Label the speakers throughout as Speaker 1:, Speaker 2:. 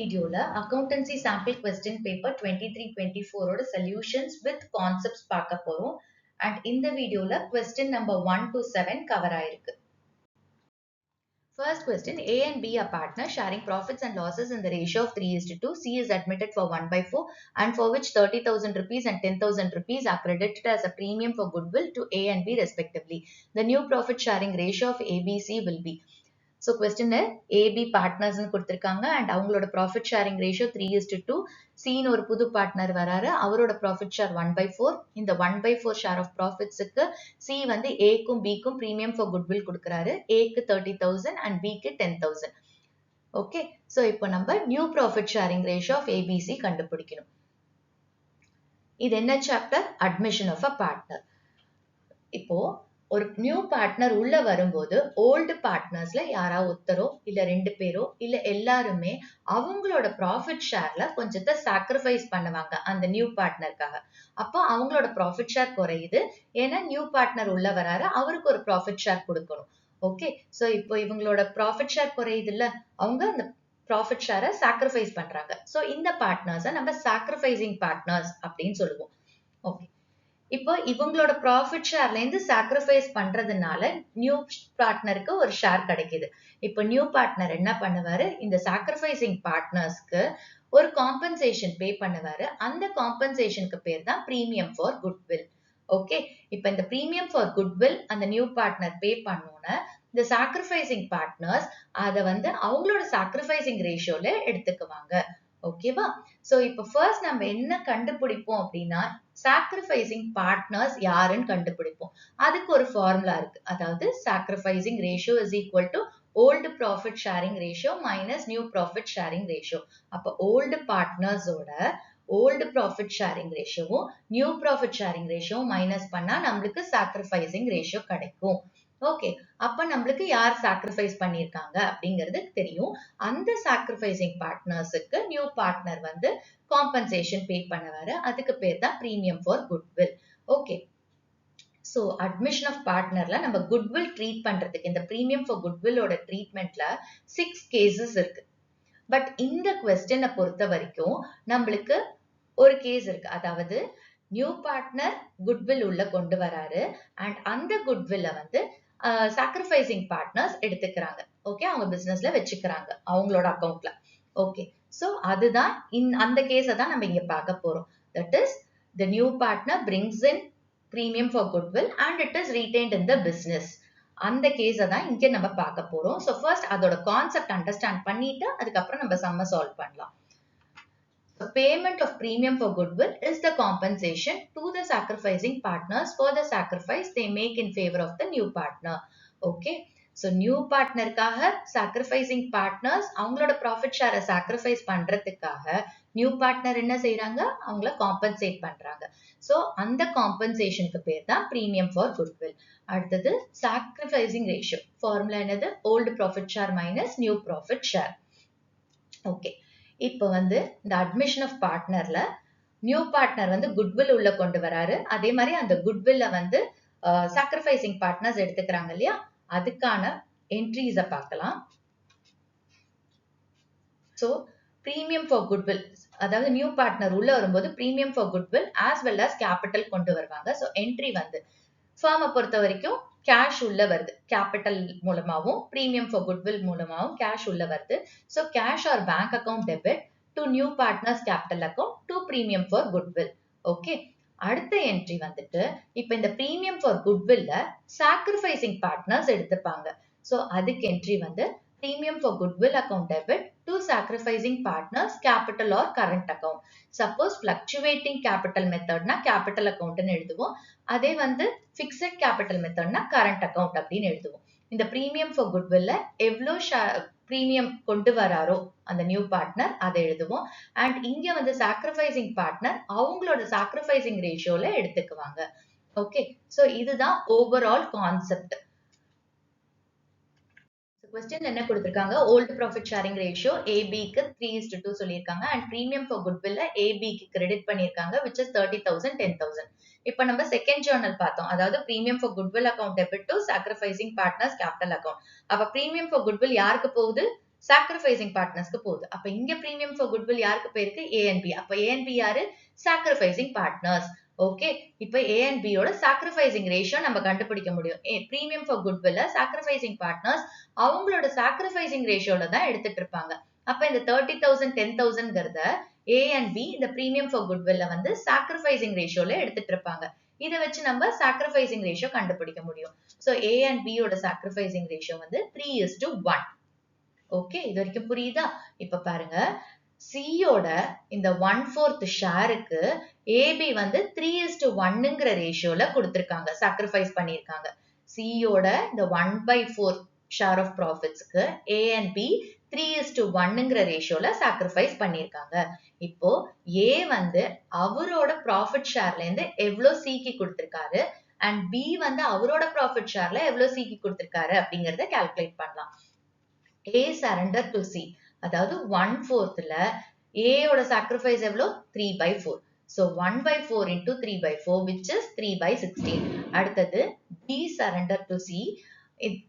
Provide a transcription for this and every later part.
Speaker 1: வீடியோல accountancy sample question paper 23-24 ஓட solutions with concepts பார்க்க போறோம். அண்ட் இந்த வீடியோல கொஸ்டின் நம்பர் 1 to 7 கவர் ஆயிருக்கு. First question, A and B are partners sharing profits and losses in the ratio of 3:2. C is admitted for 1/4 and for which 30,000 rupees and 10,000 rupees are credited as a premium for goodwill to A and B respectively. The new profit sharing ratio of ABC will be. So question AB partners கொடுத்திருக்காங்க and அவங்களோட profit sharing ratio 3:2. C ன்னு ஒரு புது partner வராரு, அவரோட profit share 1/4. இந்த 1/4 share of profits க்கு C வந்து A க்கும் B க்கும் premium for goodwill கொடுக்கறாரு. A க்கு 30,000 and B க்கு 10,000. Okay, so இப்போ நம்ம new profit sharing ratio of ABC கண்டுபிடிக்கணும். இது என்ன chapter? Admission of a partner. இப்போ ஒரு நியூ பார்ட்னர் உள்ள வரும்போது ஓல்டு பார்ட்னர்ஸ்ல யாராவது ஒருத்தரோ இல்ல 2 பேரோ இல்ல எல்லாருமே அவங்களோட ப்ராஃபிட் ஷேர்ல கொஞ்சத்தை சாக்ரிஃபைஸ் பண்ணுவாங்க அந்த நியூ பார்ட்னருக்காக. அப்போ அவங்களோட ப்ராஃபிட் ஷேர் குறையுது, ஏன்னா நியூ பார்ட்னர் உள்ள வராரு, அவருக்கு ஒரு ப்ராஃபிட் ஷேர் கொடுக்கணும். ஓகே, சோ இப்போ இவங்களோட ப்ராஃபிட் ஷேர் குறையுது இல்ல, அவங்க அந்த ப்ராஃபிட் ஷேரை சாக்ரிஃபைஸ் பண்றாங்க. சோ இந்த பார்ட்னர்ஸை நம்ம சாக்ரிஃபைசிங் பார்ட்னர்ஸ் அப்படின்னு சொல்லுவோம். ஓகே, இப்போ இவங்களோட ப்ராஃபிட் ஷேர்ல இருந்து சாக்ரிஃபைஸ் பண்றதுனால நியூ பார்ட்னருக்கு ஒரு ஷேர் கிடைக்குது. இப்போ நியூ பார்ட்னர் என்ன பண்ணுவாரு, இந்த சாக்ரிஃபைசிங் பார்ட்னர்ஸ்க்கு ஒரு காம்பன்சேஷன் பே பண்ணுவாரு. அந்த காம்பன்சேஷனுக்கு பேர் தான் பிரீமியம் ஃபார் குட்வில். ஓகே, இப்போ இந்த பிரீமியம் ஃபார் குட்வில் அந்த நியூ பார்ட்னர் பே பண்ணோன்னு இந்த சாக்ரிஃபைசிங் பார்ட்னர்ஸ் அதை வந்து அவங்களோட சாக்ரிஃபைசிங் ரேஷியோல எடுத்துக்குவாங்க. ஓகேவா? சோ இப்போ ஃபர்ஸ்ட் நம்ம என்ன கண்டுபிடிப்போம் அப்படின்னா சாக்ரிஃபைசிங் பார்ட்னர்ஸ் யாருன்னு கண்டுபிடிப்போம். அதுக்கு ஒரு ஃபார்முலா இருக்கு. அதாவது sacrificing ratio is equal to old profit sharing ratio minus new profit sharing ratio. அப்போ ஓல்டு பார்ட்னர்ஸோட ஓல்டு ப்ராஃபிட் ஷேரிங் ரேஷியோவும் நியூ ப்ராஃபிட் ஷேரிங் ரேஷியோவும் மைனஸ் பண்ணா நம்மளுக்கு சாக்ரிஃபைசிங் ரேஷியோ கிடைக்கும். ஓகே, அப்ப நம்மளுக்கு யார் சாக்ரிஃபைஸ் பண்ணிருக்காங்க அப்படிங்கிறது தெரியும். அந்த சாக்ரிஃபைசிங் பார்ட்னர்ஸுக்கு நியூ பார்ட்னர் வந்து காம்பன்சேஷன் பே பண்ணுவாரு. அதுக்கு பேர் தான் premium for goodwill. Okay, so admission of பார்ட்னர்ல நம்ம குட்வில் ட்ரீட் பண்றதுக்கு இந்த பிரீமியம் ஃபார் குட்வில்லோட ட்ரீட்மெண்ட்ல 6 கேசஸ் இருக்கு. பட் இந்த கொஸ்டினை பொறுத்த வரைக்கும் நம்மளுக்கு ஒரு கேஸ் இருக்கு. அதாவது நியூ பார்ட்னர் குட்வில் உள்ள கொண்டு வராரு அண்ட் அந்த குட்வில்ல வந்து சாக்ரிஃபைசிங் பார்ட்னர்ஸ் எடுத்துக்கிறாங்க. ஓகே, அவங்க பிசினஸ்ல வச்சுக்கிறாங்க அவங்களோட அக்கவுண்ட்ல. ஓகே, சோ அதுதான் அந்த கேஸை தான் நம்ம இங்க பார்க்க போறோம். That is the new partner brings in premium for goodwill and it is retained in the business. அந்த கேஸை தான் இங்க நம்ம பார்க்க போறோம். சோ ஃபர்ஸ்ட் அதோட கான்செப்ட் அண்டர்ஸ்டாண்ட் பண்ணிட்டு அதுக்கப்புறம் நம்ம சம்ம சால்வ் பண்ணலாம். The payment of premium for goodwill is the compensation to the sacrificing partners for the sacrifice they make in favor of the new partner. Okay, so new partnerக்காக sacrificing partners அவங்களோட profit share sacrifice பண்றதுக்காக new partner என்ன செய்றாங்க, அவங்கள compensate பண்றாங்க. So அந்த compensationக்கு பேர் தான் premium for goodwill. அடுத்தது sacrificing ratio. Formula என்னது? Old profit share minus new profit share. Okay, இப்போ வந்து இந்த அட்மிஷன் ஆஃப் பார்ட்னர்ல நியூ பார்ட்னர் வந்து குட்வில் உள்ள கொண்டு வராரு. அதே மாதிரி அந்த குட்வில்ல வந்து சாக்ரிஃபைசிங் பார்ட்னர்ஸ் எடுத்துக்கிறாங்க இல்லையா, அதுக்கான என்ட்ரிஸை பார்க்கலாம். சோ பிரீமியம் ஃபார் குட்வில், அதாவது நியூ பார்ட்னர் உள்ள வரும்போது premium for goodwill as well as capital கொண்டு வருவாங்க. சோ என்ட்ரி வந்து ஃபார்மை பொறுத்த வரைக்கும் கேஷ் உள்ள வருது, கேபிட்டல் மூலமாவும் பிரீமியம் ஃபார் குட்வில் மூலமாவும் கேஷ் உள்ள வருது. So cash or bank account debit to new partners capital account to premium for goodwill. Okay, அடுத்த என்ட்ரி வந்துட்டு இப்ப இந்த பிரீமியம் ஃபார் குட்வில்ல சாக்ரிஃபைசிங் பார்ட்னர்ஸ் எடுத்துப்பாங்க. சோ அதுக்கு என்ட்ரி வந்து premium for goodwill account debit to sacrificing partners capital or current account. Suppose fluctuating capital method na capital account ன்னு எழுதுவோம். அதே வந்து fixed capital method na current account அப்படின்னு எழுதுவோம். இந்த premium for goodwill எவ்வளோ பிரீமியம் கொண்டு வராரோ அந்த நியூ பார்ட்னர் அதை எழுதுவோம். அண்ட் இங்க வந்து சாக்ரிஃபைசிங் பார்ட்னர் அவங்களோட சாக்ரிஃபைசிங் ரேஷியோல எடுத்துக்குவாங்க. ஓகே, சோ இதுதான் ஓவரால் கான்செப்ட். கொஸ்டின் என்ன கொடுத்திருக்காங்க, ஓல்டு ப்ராஃபிட் ஷேரிங் ரேஷியோ ஏபிக்கு 3:2 சொல்லியிருக்காங்க அண்ட் பிரீமியம் ஃபார் குட்வில்ல ஏபிக்கு கிரெடிட் பண்ணியிருக்காங்க which is 30,000 10,000. இப்ப நம்ம செகண்ட் ஜர்னல் பார்த்தோம், அதாவது premium for goodwill account debit to sacrificing partners capital account. அப்ப பிரீமியம் ஃபார் குட்வில் யாருக்கு போகுது, சாக்ரிஃபைசிங் பார்ட்னர்ஸ்க்கு போகுது. அப்ப இங்க பிரீமியம் ஃபார் குட்வில் யாருக்கு போயிருக்கு? A and B. அப்ப A and B யாரு? Sacrificing partners. ஓகே, இப்ப A and B யோட சாக்ரிஃபைசிங் ரேஷியோ நம்ம கண்டுபிடிக்க முடியும். பிரீமியம் ஃபார் குட்வில்ல சாக்ரிஃபைசிங் பார்ட்னர்ஸ் அவங்களோட சாக்ரிஃபைசிங் ரேஷியோல தான் எடுத்துட்டு இருப்பாங்க. அப்ப இந்த 30,000 10,000ங்கறத A and B இந்த பிரீமியம் ஃபார் குட்வில்ல வந்து சாக்ரிஃபைசிங் ரேஷியோல எடுத்துட்டு இருப்பாங்க. இத வச்சு நம்ம சாக்ரிஃபைசிங் ரேஷியோ கண்டுபிடிக்க முடியும். சோ A and B யோட சாக்ரிஃபைசிங் ரேஷியோ வந்து 3:1. ஓகே, இது வரைக்கும் புரியுதா? இப்ப பாருங்க, C யோட இந்த 1/4 ஷேருக்கு AB வந்து 3:1ங்கிற ரேஷியோல கொடுத்திருக்காங்க, சாக்ரிஃபைஸ் பண்ணிருக்காங்க. C யோட இந்த 1/4 ஷேர் ஆஃப் ப்ராஃபிட்ஸ்க்கு A and B 3:1ங்கிற ரேஷியோல சாக்ரிஃபைஸ் பண்ணிருக்காங்க. இப்போ A வந்து அவரோட ப்ராஃபிட் ஷேர்ல இருந்து எவ்வளவு Cக்கு கொடுத்திருக்காரு and B வந்து அவரோட ப்ராஃபிட் ஷேர்ல எவ்வளவு Cக்கு கொடுத்திருக்காரு அப்படிங்கறத கால்குலேட் பண்ணலாம். A surrender to C, அதாவது 1/4ல A யோட சாக்ரிஃபைஸ் எவ்வளவு? 3/4. So 1/4 into 3/4 which is 3/16. அடுத்தது B surrender to C.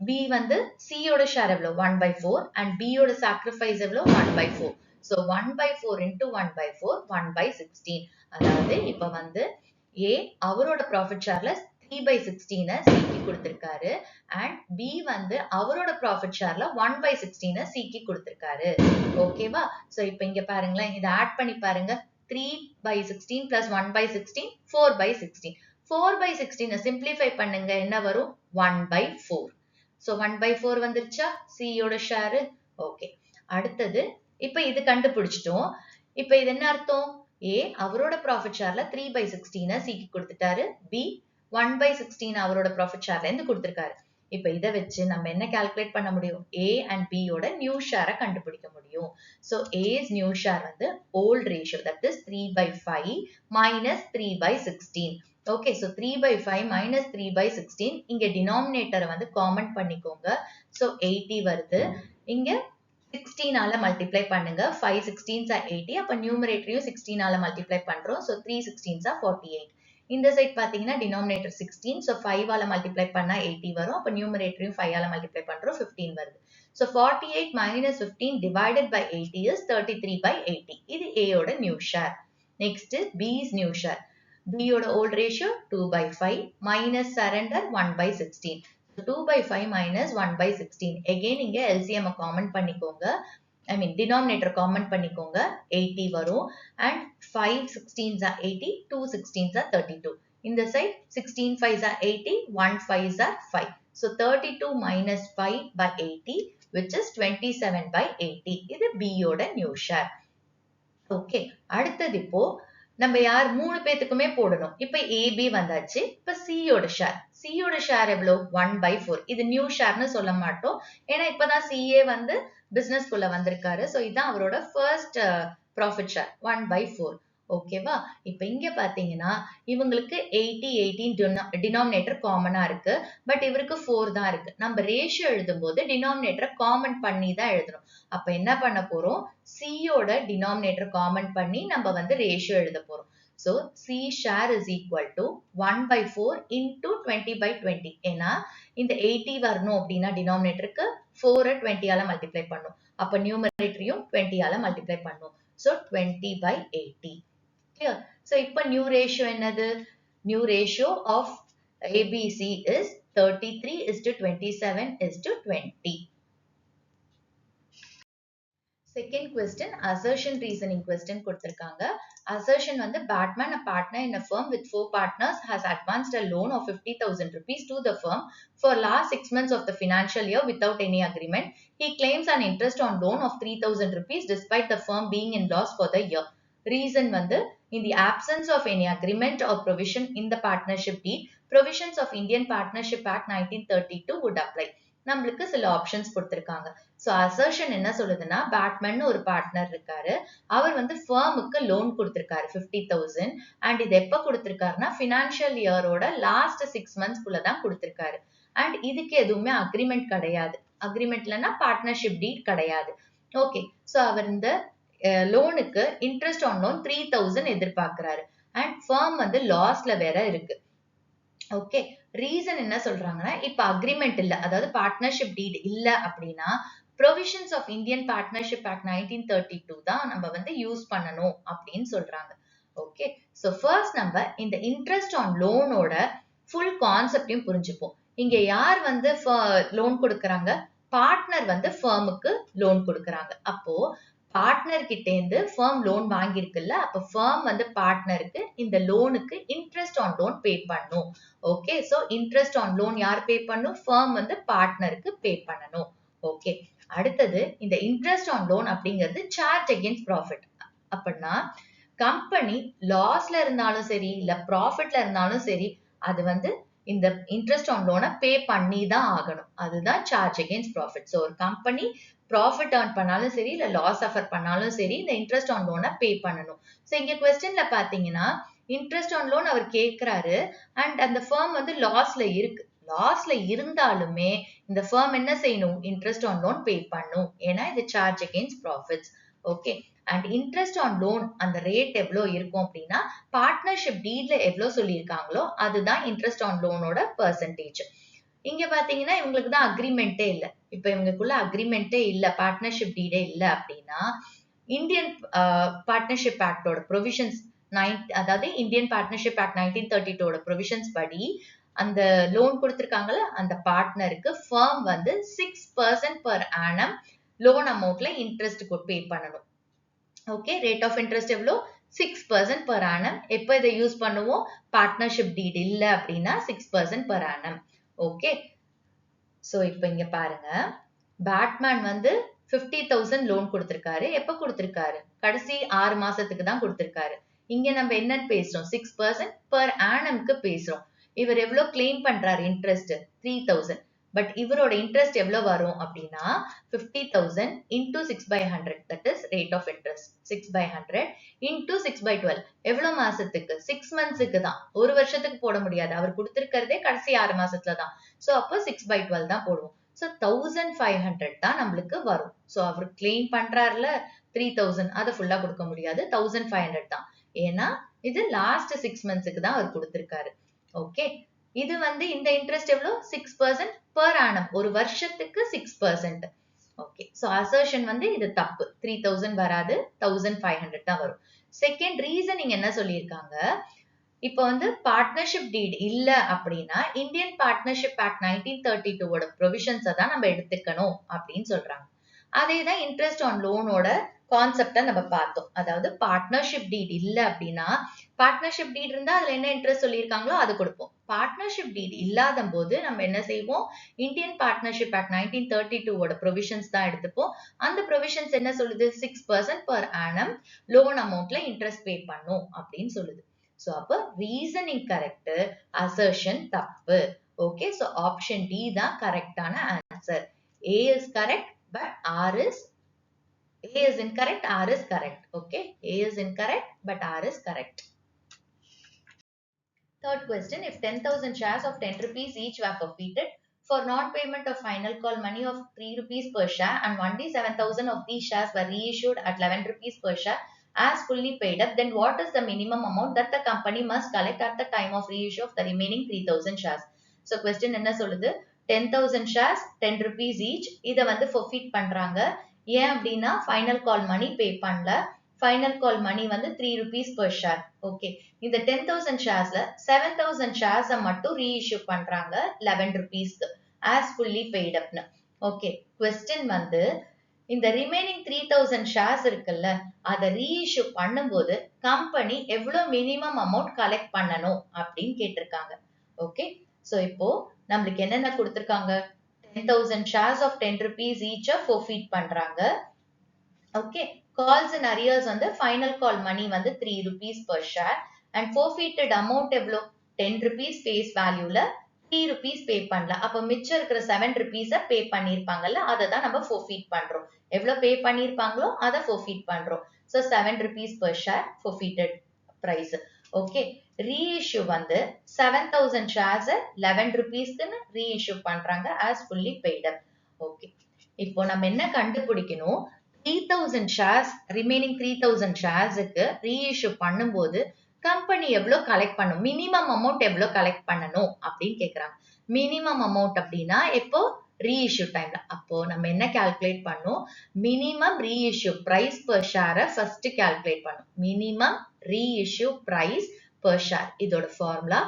Speaker 1: B வந்து C யோட ஷேர் எவ்வளவு? 1/4 and B யோட சாக்ரிஃபைஸ் எவ்வளவு? 1/4. So 1/4 into 1/4 1/16. அதாவது இப்ப வந்து A அவரோட ப்ராஃபிட் ஷேர்ல 3/16 Cக்கு கொடுத்திருக்காரு and B வந்து அவரோட ப்ராஃபிட் ஷேர்ல 1/16 Cக்கு கொடுத்திருக்காரு. ஓகேவா? சோ இப்போ இங்க பாருங்களேன், இத ஆட் பண்ணி பாருங்க. 3/16 plus 1/16 4/16. 4/16 சிம்பிளிஃபை பண்ணுங்க, என்ன வரும்? 1/4. சோ 1/4 வந்துருச்சா C யோட ஷேர்? ஓகே, அடுத்தது இப்ப இது கண்டுபிடிச்சிட்டோம். இப்ப இது என்ன அர்த்தம்? A அவரோட ப்ராஃபிட் ஷேர்ல 3/16 Cக்கு கொடுத்துட்டாரு. B 1/16 அவரோட ப்ராஃபிட் ஷேர்ல இருந்து கொடுத்திருக்காரு. இப்ப இத வச்சு நம்ம என்ன கால்குலேட் பண்ண முடியும்? A and B யோட நியூ ஷேரை கண்டுபிடிக்க முடியும். So A's நியூ ஷேர் வந்து old ratio, that is 3/5 minus 3/16. Okay, so 3/5 minus 3/16. இங்க டினாமினேட்டரை வந்து காமன் பண்ணிக்கோங்க. So 80 வருது. இங்க 16 ஆல மல்டிப்ளை பண்ணுங்க. 5 16s are 80. அப்ப நியூமரேட்டரையும் 16 ஆல மல்டிப்ளை பண்றோம். So 3 16s are 48. இந்த சைட் பாத்தீங்கன்னா டினாமினேட்டர் 16. So 5 ஆல மல்டிப்ளை பண்ணா 80 வரும். அப்ப நியூமரேட்டரையும் 5 ஆல மல்டிப்ளை பண்றோம். 15 வருது. So 48 minus 15 divided by 80 is 33/80. இது A யோட new share. Next B's new share. B யோட volt ratio 2/5 minus surrender 1/16. 2/5 minus 1/16. Again இங்க LCM காமன் பண்ணிக்கோங்க. I mean denominator காமன் பண்ணிக்கோங்க. 80 வரும் and 5 16s are 80, 2 16s are 32. இந்த side 16 5s are 80, 1 5s are 5. So 32 minus 5 by 80 which is 27/80. இது B யோட new share. Okay, அடுத்தது இப்போ நம்ம யார் 3 பேத்துக்குமே போடணும். இப்ப AB வந்தாச்சு. இப்ப C யோட ஷேர். C யோட ஷேர் எவ்வளவு? 1/4. இது நியூ ஷேர்னு சொல்ல மாட்டோம். ஏன்னா இப்பதான் CA வந்து பிசினஸ் குள்ள வந்திருக்காரு. சோ இதான் அவரோட ஃபர்ஸ்ட் ப்ராஃபிட் ஷேர் 1/4. ஓகேவா? இப்ப இங்க பாத்தீங்கன்னா இவங்களுக்கு 80 18 டினாமினேட்டர் காமனா இருக்கு. பட் இவருக்கு 4 தான் இருக்கு. நம்ம ரேஷியோ எழுதும்போது டினாமினேட்டரை காமன் பண்ணி தான் எழுதணும். அப்ப என்ன பண்ண போறோம்? C யோட டினாமினேட்டர் காமன் பண்ணி நம்ம வந்து ரேஷியோ எழுத போறோம். So C share is equal to 1/4 into 20/20. ஏன்னா இந்த 80 வரணும் அப்படின்னா டினாமினேட்டருக்கு 4 20 ஆல மல்டிப்ளை பண்ணும். அப்ப நியூமரேட்டரையும் 20 ஆல மல்டிப்ளை பண்ணும். So 20/80. Clear? So இப்ப நியூ ரேஷியோ என்னது? New ratio of ABC is 33:27:20. Second question, assertion reasoning question கொடுத்திருக்காங்க. Assertion வந்து Batman, a partner in a firm with 4 partners, has advanced a loan of 50,000 rupees to the firm for last 6 months of the financial year without any agreement. He claims an interest on loan of 3,000 rupees despite the firm being in loss for the year. Reason வந்து, in the absence of any agreement or provision in the partnership deed, provisions of Indian Partnership Act 1932 would apply. நம்மளுக்கு சில options கொடுத்திருக்காங்க. So assertion என்ன சொல்லுதுன்னா, Batman ஒரு partner இருக்காரு. அவர் வந்து ஃபர்முக்கு loan கொடுத்திருக்காரு 50,000. அண்ட் இது எப்ப கொடுத்திருக்காருன்னா பினான்சியல் இயரோட லாஸ்ட் 6 monthsக்குள்ள தான் கொடுத்திருக்காரு. அண்ட் இதுக்கு எதுவுமே அக்ரிமெண்ட் கிடையாது. அக்ரிமெண்ட் இல்லைன்னா பார்ட்னர்ஷிப் டீட் கிடையாது. ஓகே, சோ அவர் இந்த லோனுக்கு இன்ட்ரெஸ்ட் ஆன் லோன் 3,000 எதிர்பார்க்கிறாரு. அண்ட் ஃபர்ம் வந்து லாஸ்ல வேற இருக்கு. ஓகே, ரீசன் என்ன சொல்றாங்கன்னா, இப்ப அக்ரிமெண்ட் இல்ல, அதாவது பார்ட்னர்ஷிப் டீட் இல்ல அப்படின்னா provisions of Indian partnership act 1932 தான் நம்ம வந்து யூஸ் பண்ணணும் அப்படின்னு சொல்றாங்க. ஓகே, ஸோ ஃபர்ஸ்ட் நம்ம இந்த இன்ட்ரெஸ்ட் ஆன் லோனோட ஃபுல் கான்செப்டையும் புரிஞ்சுப்போம். இங்க யார் வந்து லோன் கொடுக்கறாங்க? பார்ட்னர் வந்து ஃபர்முக்கு லோன் கொடுக்கறாங்க. அப்போ பார்ட்னர் கிட்ட இருந்து ஃபர்ம் லோன் வாங்கியிருக்குல்ல, அப்ப ஃபர்ம் வந்து பார்ட்னருக்கு இந்த லோனுக்கு இன்ட்ரெஸ்ட் ஆன் லோன் பே பண்ணும். Okay, so interest on loan யார் பே பண்ணும்? ஃபர்ம் வந்து பார்ட்னருக்கு பே பண்ணணும். ஓகே, அடுத்தது இந்த இன்ட்ரெஸ்ட் ஆன் லோன் அப்படிங்கிறது சார்ஜ் அகேன்ஸ்ட் ப்ராஃபிட். அப்படின்னா கம்பெனி லாஸ்ல இருந்தாலும் சரி இல்ல ப்ராஃபிட்ல இருந்தாலும் சரி, அது வந்து இந்த இன்ட்ரெஸ்ட் ஆன் லோனை பே பண்ணி தான் ஆகணும். அதுதான் சார்ஜ் அகேன்ஸ்ட் ப்ராஃபிட். ஸோ ஒரு கம்பெனி ப்ராஃபிட் ஏர்ன் பண்ணாலும் சரி இல்ல லாஸ் சஃபர் பண்ணாலும் சரி இந்த இன்ட்ரெஸ்ட் ஆன் லோனை பே பண்ணணும். ஸோ இங்க கொஸ்டின்ல பாத்தீங்கன்னா இன்ட்ரெஸ்ட் ஆன் லோன் அவர் கேட்கிறாரு அண்ட் அந்த ஃபர்ம் வந்து லாஸ்ல இருக்கு. லாஸ்ல இருந்தாலுமே இந்த ஃபர்ம் என்ன செய்யணும்? இன்ட்ரெஸ்ட் ஆன் லோன் பே பண்ணும். ஏன்னா இது charge against profits. Okay, and interest on loan அந்த ரேட் எவ்வளவு இருக்கும் அப்படின்னா பார்ட்னர்ஷிப் டீட்ல எவ்வளவு சொல்லியிருக்காங்களோ அதுதான் இன்ட்ரெஸ்ட் ஆன் லோனோட பெர்சன்டேஜ். இங்க பாத்தீங்கன்னா இவங்களுக்கு தான் அக்ரிமெண்டே இல்ல. இப்ப இவங்களுக்குள்ள அக்ரிமெண்டே இல்ல, பார்ட்னர்ஷிப் டீடே இல்ல அப்படின்னா இந்தியன் பார்ட்னர்ஷிப் ஆக்டோட ப்ரொவிஷன்ஸ் அதாவது இந்தியன் பார்ட்னர்ஷிப் ஆக்ட் 1932 ப்ரொவிஷன்ஸ் படி அந்த லோன் கொடுத்திருக்காங்கல்ல அந்த பார்ட்னருக்கு ஃபர்ம் வந்து 6% பெர் ஆனம் லோன் அமௌண்ட்ல இன்ட்ரெஸ்ட் பே பண்ணணும். ஓகே, ரேட் ஆஃப் இன்ட்ரெஸ்ட் எவ்வளோ? 6% பெர் ஆனம். எப்போ இதை யூஸ் பண்ணுவோம்? பார்ட்னர்ஷிப் டீட் இல்ல அப்படின்னா 6% பெர் ஆனம். ஓகே, சோ இப்போ இங்க பாருங்க, பேட்மேன் வந்து 50,000 லோன் கொடுத்திருக்காரு. எப்ப கொடுத்திருக்காரு? கடைசி 6 மாசத்துக்கு தான் கொடுத்திருக்காரு. இங்க நம்ம என்னன்னு பேசுறோம்? 6% பெர் ஆனம்க்கு பேசுறோம். இவர் எவ்வளவு கிளைம் பண்றாரு இன்ட்ரெஸ்ட்? 3,000. பட் இவரோட இன்ட்ரெஸ்ட் எவ்வளவு வரும் அப்படின்னா 50,000 into 6/100, that is rate of interest. 6/100 into 6/12 எவ்வளவு மாசத்துக்கு? 6 monthsக்கு தான். ஒரு வருஷத்துக்கு போட முடியாது. அவர் கொடுத்திருக்கிறதே கடைசி 6 மாசத்துல தான். சோ அப்போ 6/12 தான் போடுவோம். சோ 1,500 தான் நம்மளுக்கு வரும். சோ அவர் கிளைம் பண்றாருல 3,000, அதை ஃபுல்லா கொடுக்க முடியாது. 1,500 தான். ஏன்னா இது லாஸ்ட் 6 monthsக்கு தான் அவர் கொடுத்திருக்காரு. ஓகே, இது வந்து இந்த இன்ட்ரெஸ்ட் எவ்வளவு? 6% பெர் ஆனம். ஒரு வருஷத்துக்கு 6%. ஓகே, சோ அசர்ஷன் வந்து இது தப்பு. 3,000 வராது, 1,500 தான் வரும். செகண்ட் ரீசனிங் என்ன சொல்லியிருக்காங்க? இப்ப வந்து பார்ட்னர்ஷிப் டீட் இல்ல அப்படின்னா இந்தியன் பார்ட்னர்ஷிப் ஆக்ட் 1932 ப்ரொவிஷன்ஸை தான் நம்ம எடுத்துக்கணும் அப்படின்னு சொல்றாங்க. அதே தான் இன்ட்ரெஸ்ட் ஆன் லோனோட கான்செப்டை நம்ம பார்த்தோம். அதாவது பார்ட்னர்ஷிப் டீட் இல்ல அப்படின்னா பார்ட்னர்ஷிப் டீட் இருந்தா அதுல என்ன இன்ட்ரெஸ்ட் சொல்லியிருக்காங்களோ அது கொடுப்போம். பார்ட்னர்ஷிப் டீட் இல்லாத போது நம்ம என்ன செய்வோம்? இந்தியன் பார்ட்னர்ஷிப் ஆக்ட் 1932 ப்ரொவிஷன்ஸ் தான் எடுத்துப்போம். அந்த ப்ரொவிஷன்ஸ் என்ன சொல்லுது? 6% பெர் ஆனம் லோன் அமௌண்ட்ல இன்ட்ரெஸ்ட் பே பண்ணும் அப்படின்னு சொல்லுது. So அப்ப reasoning correct, assertion தப்பு. Okay, so option D தான் கரெக்டான answer. A is correct, but A is incorrect, R is correct. Okay, A is incorrect, but R is correct. Third question, if 10,000 shares of 10 rupees each were forfeited for non-payment of final call money of 3 rupees per share and only 7,000 of these shares were reissued at 11 rupees per share as fully paid up, then what is the minimum amount that the company must collect at the time of reissue of the remaining 3,000 shares? So question என்ன சொல்லுது? 10,000 shares 10 rupees each, இதை வந்து forfeit பண்றாங்க. ஏன் அப்படின்னா final call money pay பண்ணல. final call money வந்து 3 rupees per share. Okay, இந்த 10,000 sharesல 7,000 shares மட்டும் reissue பண்றாங்க 11 rupeesக்கு as fully paid up. Okay, question வந்து இந்த ரிமைனிங் 3,000 ஷேர்ஸ் இருக்குல்ல, அதை ரீஇஷ்யூ பண்ணும்போது கம்பெனி எவ்வளவு மினிமம் அமௌண்ட் கலெக்ட் பண்ணணும் அப்படின்னு கேட்டிருக்காங்க. ஓகே, சோ இப்போ நம்மளுக்கு என்னென்ன கொடுத்திருக்காங்க? 10,000 shares of 10 rupees each forfeit பண்றாங்க. ஓகே, கால்ஸ் அண்ட் அரியர்ஸ் வந்து ஃபைனல் கால் மணி வந்து 3 rupees per share and forfeited amount எவ்வளோ? 10 rupees face வேல்யூல 3 rupees பே பண்ணல. அப்ப மிச்சம் இருக்கிற 7 rupees பே பண்ணிருப்பாங்கல்ல, அதை தான் நம்ம forfeit பண்றோம். எவ்வளவு பே பண்ணிருப்பாங்களோ அதை forfeit பண்றோம். So 7 rupees per share forfeited price. Okay, reissue வந்து 7,000 shares 11 rupeesக்குன்னு reissue பண்றாங்க as fully paid up. Okay, இப்போ நம்ம என்ன கண்டுபிடிக்கணும்? 3,000 shares ரிமைனிங் 3,000 ஷேர்ஸுக்கு ரீஇஷ்யூ பண்ணும்போது கம்பெனி எவ்வளவு கலெக்ட் பண்ணும்? மினிமம் அமௌண்ட் எவ்வளவு கலெக்ட் பண்ணணும் அப்படின்னு கேக்குறாங்க. மினிமம் அமௌண்ட் அப்படின்னா இப்போ reissue time ல. அப்போ நம்ம என்ன calculate பண்ணோம்? minimum reissue price per share first calculate பண்ணோம். minimum reissue price per share. இதோட formula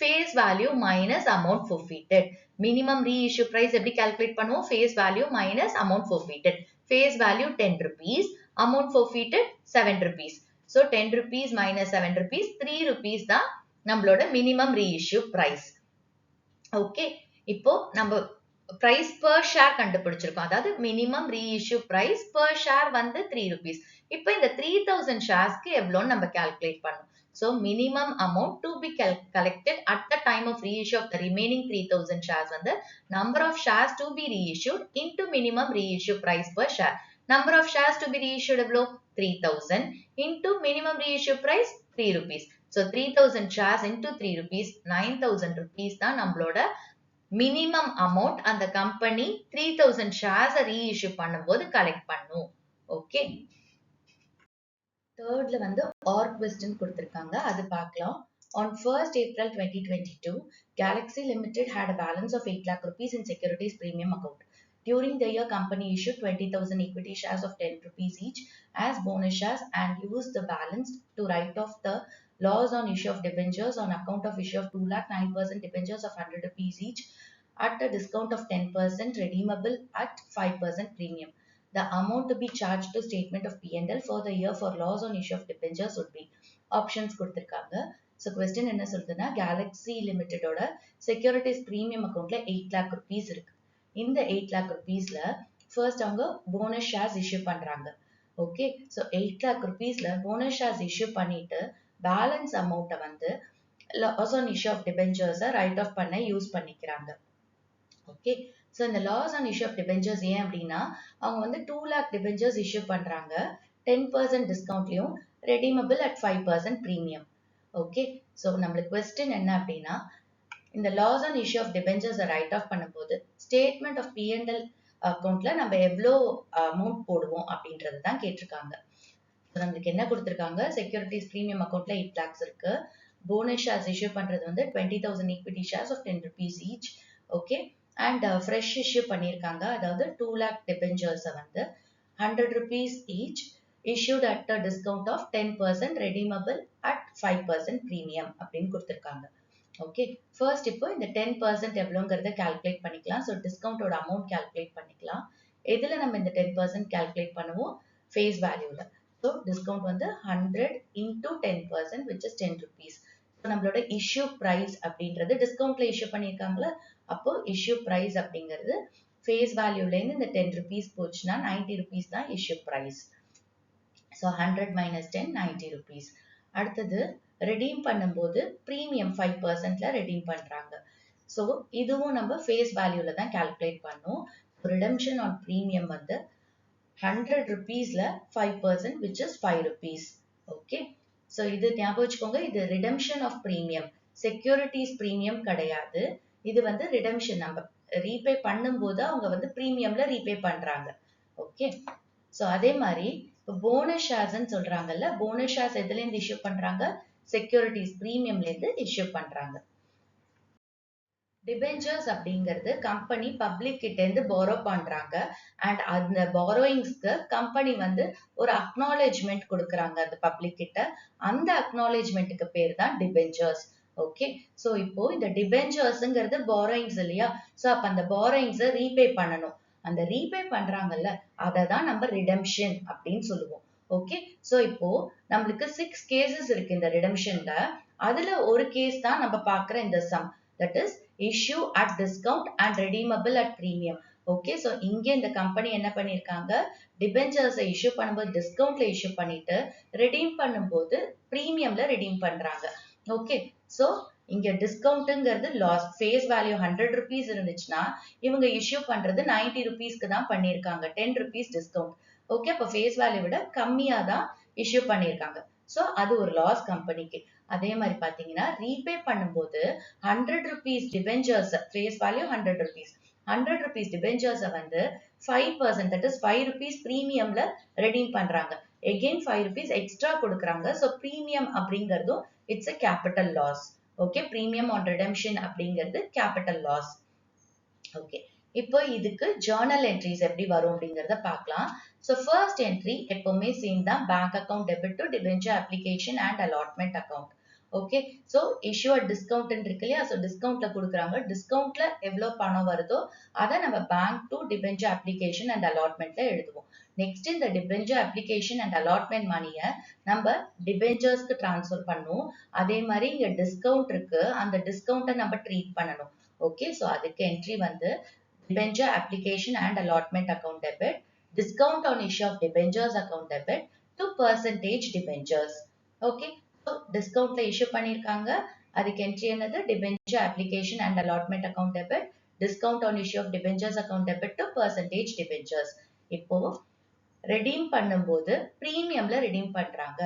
Speaker 1: face value minus amount forfeited. minimum reissue price எப்படி calculate பண்ணுவோம்? face value minus amount forfeited. face value 10 rupees, amount forfeited 7 rupees. So 10 rupees minus 7 rupees, 3 rupees தான் நம்மளோட minimum reissue price. Okay. இப்போ நம்ம price per share கண்டுபிடிச்சிருக்கோம். அதாவது minimum reissue price per share வந்து 3 rupees. இப்போ இந்த 3000 sharesக்கு எவ்வளோன்னு நம்ம calculate பண்ணணும். So minimum amount to be collected at the time of reissue of the remaining 3000 shares வந்து number of shares to be reissued into minimum reissue price per share. Number of shares to be reissued எவ்வளோ? 3000 into minimum reissue price 3 rupees. So 3000 shares into 3 rupees, 9000 rupees தான் நம்மளோட minimum amount அந்த company 3000 shares reissue பண்ணும்போது collect பண்ணும். Okay. Thirdல வந்து OR question கொடுத்திருக்காங்க. அது பார்க்கலாம். On 1st April 2022, Galaxy Limited had a balance of 8 lakh rupees in securities premium account. During the year, company issued 20,000 equity shares of 10 rupees each as bonus shares and used the balance to write off the loss on issue of debentures on account of issue of 2 lakh 9% debentures of 100 rupees each at a discount of 10% redeemable at 5% premium. The amount to be charged to statement of P&L for the year for loss on issue of debentures would be options கொடுத்திருக்காங்க. So question என்ன சொல்லுதுன்னா Galaxy Limited ஓட securities premium accountல 8 lakh rupees இருக்கு. இந்த 8 lakh rupeesல first அவங்க bonus shares issue பண்றாங்க. Okay. So 8 lakh rupeesல bonus shares issue பண்ணிட்டு balance amount வந்து loss on issue of debentures write off பண்ண யூஸ் பண்ணிக்கிறாங்க. Okay. So இந்த loss on issue of debentures ஏன் அப்படின்னா அவங்க வந்து 2 lakh debentures issue பண்றாங்க 10% discountலயும் redeemable at 5% premium. Okay. So நம்மளுக்கு question என்ன அப்படின்னா இந்த loss on issue of debentures write off பண்ணும்போது statement of P&L accountல நம்ம எவ்வளோ amount போடுவோம் அப்படின்றது தான் கேட்டிருக்காங்க. நம்மளுக்கு என்ன கொடுத்திருக்காங்க securities premium accountல 8 lakhs இருக்கு. bonus shares issue பண்றது வந்து 20,000 equity shares of 10 rupees each. Okay. And fresh issue பண்ணியிருக்காங்க. அதாவது 2 lakh debentures வந்து 100 rupees each issued at a discount of 10% redeemable at 5% premium அப்படின்னு கொடுத்திருக்காங்க. Okay. First இப்போ இந்த 10% எவ்வளோங்கிறத calculate பண்ணிக்கலாம். So discount ஓட amount calculate பண்ணிக்கலாம். எதுல நம்ம இந்த 10% calculate பண்ணுவோம்? face valueல. So discount வந்து 100 into 10% which is 10 rupees. So நம்மளோட issue price அப்படின்றது discountல issue பண்ணியிருக்காங்களா? அப்போ issue price அப்படிங்கிறது face valueலேருந்து இந்த 10 rupees போச்சுன்னா 90 rupees தான் issue price. So 100 minus 10, 90 rupees. அடுத்தது redeem பண்ணும்போது premium 5%ல redeem பண்றாங்க. So இதுவும் நம்ம face valueல தான் calculate பண்ணோம். Redemption on premium வந்து 100 rupeesல 5% which is 5 rupees. Okay. So இது ஞாபகம் வச்சுக்கோங்க. இது redemption of premium. Securities premium கிடையாது. இது வந்து redemption நம்ம repay பண்ணும்போது அவங்க வந்து premiumல repay பண்றாங்க. Okay. So அதே மாதிரி bonus shares சொல்றாங்கல்ல bonus shares எதுல இருந்து issue பண்றாங்க? Securities premiumல இருந்து issue பண்றாங்க. debentures அப்படிங்கிறது கம்பெனி பப்ளிக் கிட்ட இருந்து borrow பண்றாங்க and அந்த borrowings-க்கு கம்பெனி வந்து ஒரு acknowledgement கொடுக்கறாங்க அந்த பப்ளிக் கிட்ட அந்த acknowledgement-க்கு பேர் தான் debentures. ஓகே. சோ இப்போ இந்த debentures-ங்கிறது borrowings இல்லையா? சோ அப்ப அந்த borrowings-அ repay பண்ணணும். அந்த repay பண்றாங்கல்ல அத தான் நம்ம redemption அப்படின்னு சொல்லுவோம். ஓகே. சோ இப்போ நமக்கு 6 cases இருக்கு இந்த redemption-ல. அதுல ஒரு கேஸ் தான் நம்ம பார்க்கிற இந்த sum. That is issue at discount and redeemable at premium. Okay. So இங்க இந்த கம்பெனி என்ன பண்ணிருக்காங்க? debentures issue பண்ணும்போது discountல issue பண்ணிட்டு redeem பண்ணும்போது premiumல redeem பண்றாங்க. Okay. So இங்க discountங்கிறது loss. Face value 100 rupees இருந்துச்சுன்னா இவங்க issue பண்றது 90 rupeesக்கு தான் பண்ணிருக்காங்க. 10 rupees discount. Okay. அப்ப face value விட கம்மியா தான் issue பண்ணிருக்காங்க. So அது ஒரு loss கம்பெனிக்கு. அதே மாதிரி பாத்தீங்கன்னா ரீபே பண்ணும்போது 100 rupees debentures face value 100 rupees 100 rupees debentures வந்து 5% that is 5 rupees premiumல redeem பண்றாங்க. again 5 rupees extra கொடுக்கறாங்க. so premium அப்படிங்கிறதும் it's a capital loss. okay. premium on redemption அப்படிங்கிறது capital loss. okay. இப்போ இதுக்கு ஜர்னல் என்ட்ரிஸ் எப்படி வரும் அப்படிங்கறத பார்க்கலாம். ஸோ ஃபர்ஸ்ட் என்ட்ரி எப்பவுமே சேம் தான், bank account debit to debenture application and allotment account. Okay, so issue at discount இருக்கு இல்லையா, ஸோ டிஸ்கவுண்ட்ல கொடுக்குறாங்க, டிஸ்கவுண்ட்ல எவ்வளவு பணம் வருதோ அதை நம்ம bank to debenture application and அலாட்மெண்ட்ல எழுதுவோம். நெக்ஸ்ட் இந்த டிபென்ச்சர் அப்ளிகேஷன் அண்ட் அலாட்மெண்ட் மணியை நம்ம டிபென்ச்சர்ஸ்க்கு டிரான்ஸ்ஃபர் பண்ணுவோம். அதே மாதிரி இங்க டிஸ்கவுண்ட் இருக்கு, அந்த டிஸ்கவுண்ட்டை நம்ம ட்ரீட் பண்ணணும். ஓகே, ஸோ அதுக்கு என்ட்ரி வந்து debenture application and allotment account debit, discount on issue of debentures account debit to percentage debentures. Okay, so discount issue பண்ணிருக்காங்க, அதுக்கு entry என்னது, debenture application and allotment account debit, discount on issue of debentures account debit to percentage debentures. இப்போ redeem பண்ணும்போது premiumல redeem பண்றாங்க.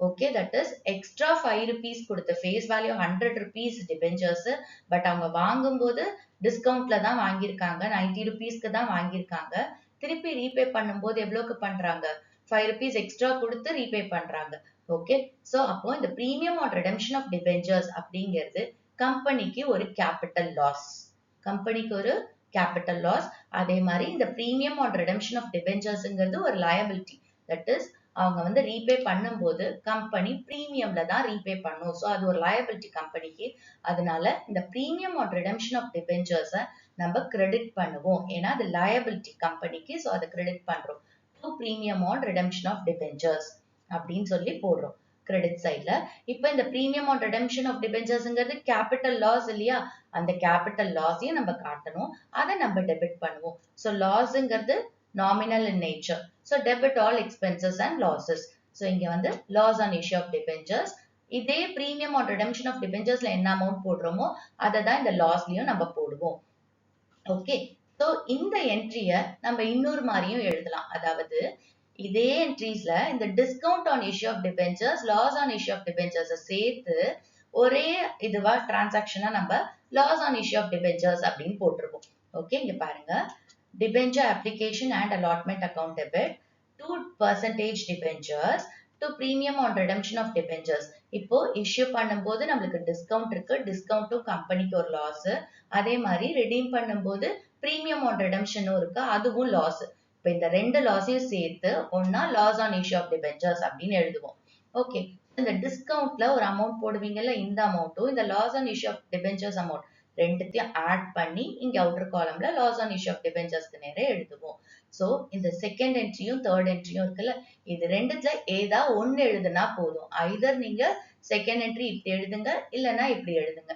Speaker 1: Okay, that is extra 5 rupees கொடுத்த face value 100 rupees debentures, but அவங்க வாங்கும்போது டிஸ்கவுண்ட்ல தான் வாங்கியிருக்காங்க, 90 rupeesக்கு தான் வாங்கியிருக்காங்க. திருப்பி ரீபே பண்ணும்போது எவ்வளவுக்கு பண்றாங்க, 5 rupees எக்ஸ்ட்ரா கொடுத்து ரீபே பண்றாங்க. ஓகே, சோ அப்போ இந்த premium on redemption of debentures அப்படிங்கிறது கம்பெனிக்கு ஒரு கேபிட்டல் லாஸ், கம்பெனிக்கு ஒரு கேபிட்டல் லாஸ். அதே மாதிரி இந்த பிரீமியம் ஆன் ரிடெம்ஷன் ஆஃப் டிபென்ச்சர்ஸ்ங்கிறது ஒரு லயபிலிட்டி, தட் இஸ் அவங்க வந்து ரீபே பண்ணும்போது கம்பெனி பிரீமியம்ல தான் ரீபே பண்ணும், ஸோ அது ஒரு லயபிலிட்டி கம்பெனிக்கு. அதனால இந்த பிரீமியம் ஆன் ரிடெம்ஷன் ஆஃப் டிபென்ச்சர்ஸை நம்ம கிரெடிட் பண்ணுவோம், ஏன்னா அது லயபிலிட்டி கம்பெனிக்கு, ஸோ அதை கிரெடிட் பண்றோம். To premium on redemption of debentures அப்படின்னு சொல்லி போடுறோம் கிரெடிட் சைட்ல. இப்போ இந்த பிரீமியம் ஆன் ரிடெம்ஷன் ஆஃப் டிபென்ச்சர்ஸ்ங்கிறது கேபிட்டல் லாஸ் இல்லையா, அந்த கேபிட்டல் லாஸையும் நம்ம காட்டணும், அதை நம்ம டெபிட் பண்ணுவோம். ஸோ லாஸ்ங்கிறது nominal in nature, so debit all expenses and losses. So இங்க வந்து loss on issue of debentures, இதே premium on redemption of debenturesல என்ன amount போடுறோமோ அதை தான் இந்த லாஸ்லயும் நம்ம போடுவோம். ஓகே, so இந்த என்ட்ரிய நம்ம இன்னொரு மாதிரியும் எழுதலாம், அதாவது இதே என்ட்ரீஸ்ல இந்த discount on issue of debentures, loss on issue of debentures சேர்த்து ஒரே இதுவா டிரான்சாக்ஷனா நம்ம loss on issue of debentures அப்படின்னு போட்டிருக்கோம். ஓகே, இங்க பாருங்க, debenture application and allotment account debit to percentage debentures to premium on redemption of debentures. இப்போ issue பண்ணும்போது நம்மளுக்கு டிஸ்கவுண்ட் இருக்கு, டிஸ்கவுண்ட்டும் கம்பெனிக்கு ஒரு லாஸ். அதே மாதிரி redeem பண்ணும்போது premium on redemption இருக்கு, அதுவும் லாஸ். இப்போ இந்த ரெண்டு லாஸையும் சேர்த்து ஒன்னா loss on issue of debentures அப்படின்னு எழுதுவோம். ஓகே, இந்த டிஸ்கவுண்ட்ல ஒரு அமௌண்ட் போடுவீங்கல்ல, இந்த அமௌண்ட்டும் இந்த loss on issue of debentures amount ரெண்டுத்தையும் ஆட் பண்ணி இங்க அவுட்டர் காலம்ல லாஸ் ஆன் இஷ்யூ ஆஃப் டிபென்ச்சர்ஸ்க்கு நேரே எழுதுவோம். சோ இந்த செகண்ட் என்ட்ரியும் தேர்ட் என்ட்ரியும் இருக்குல்ல, இது ரெண்டுத்துல ஏதா ஒன்னு எழுதுனா போதும், ஐதர் நீங்க செகண்ட் என்ட்ரி இப்படி எழுதுங்க இல்லனா இப்படி எழுதுங்க.